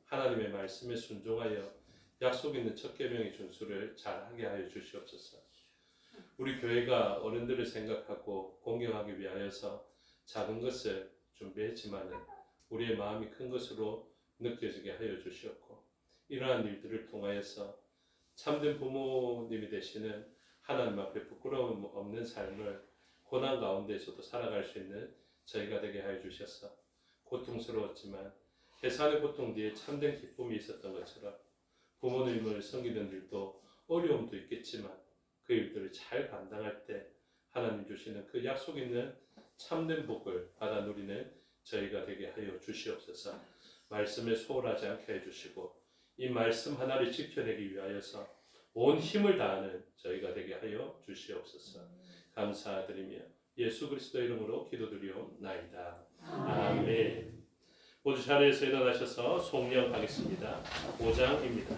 하나님의 말씀에 순종하여 약속 있는 첫 계명의 준수를 잘하게 하여 주시옵소서. 우리 교회가 어른들을 생각하고 공경하기 위하여서 작은 것을 준비했지만 우리의 마음이 큰 것으로 느껴지게 하여 주시옵고 이러한 일들을 통하여서 참된 부모님이 되시는 하나님 앞에 부끄러움 없는 삶을 고난 가운데에서도 살아갈 수 있는 저희가 되게 하여 주셔서 고통스러웠지만 해산의 고통 뒤에 참된 기쁨이 있었던 것처럼 부모님을 섬기는 일도 어려움도 있겠지만 그 일들을 잘 감당할 때 하나님 주시는 그 약속 있는 참된 복을 받아 누리는 저희가 되게 하여 주시옵소서. 말씀에 소홀하지 않게 해주시고 이 말씀 하나를 지켜내기 위하여서 온 힘을 다하는 저희가 되게 하여 주시옵소서. 감사드리며 예수 그리스도 이름으로 기도드리옵나이다. 아멘. 모두 자리에서 일어나셔서 송령하겠습니다. 5장입니다.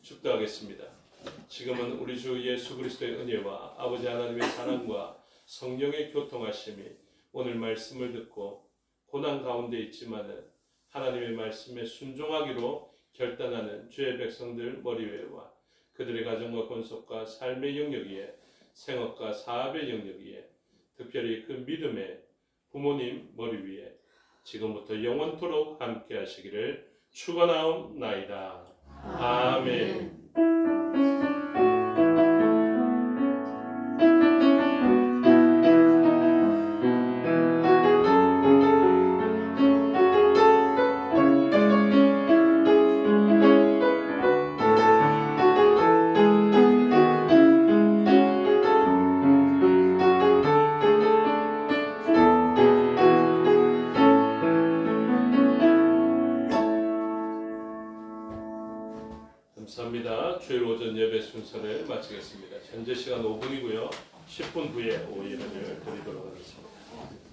축도하겠습니다. 지금은 우리 주 예수 그리스도의 은혜와 아버지 하나님의 사랑과 성령의 교통하심이 오늘 말씀을 듣고 고난 가운데 있지만은 하나님의 말씀에 순종하기로 결단하는 주의 백성들 머리 위에와 그들의 가정과 권속과 삶의 영역위에 생업과 사업의 영역위에 특별히 그 믿음의 부모님 머리 위에 지금부터 영원토록 함께 하시기를 축원하옵나이다. 아멘. 감사합니다. 주일 오전 예배 순서를 마치겠습니다. 현재 시간 5분이고요. 10분 후에 오후 예배를 드리도록 하겠습니다.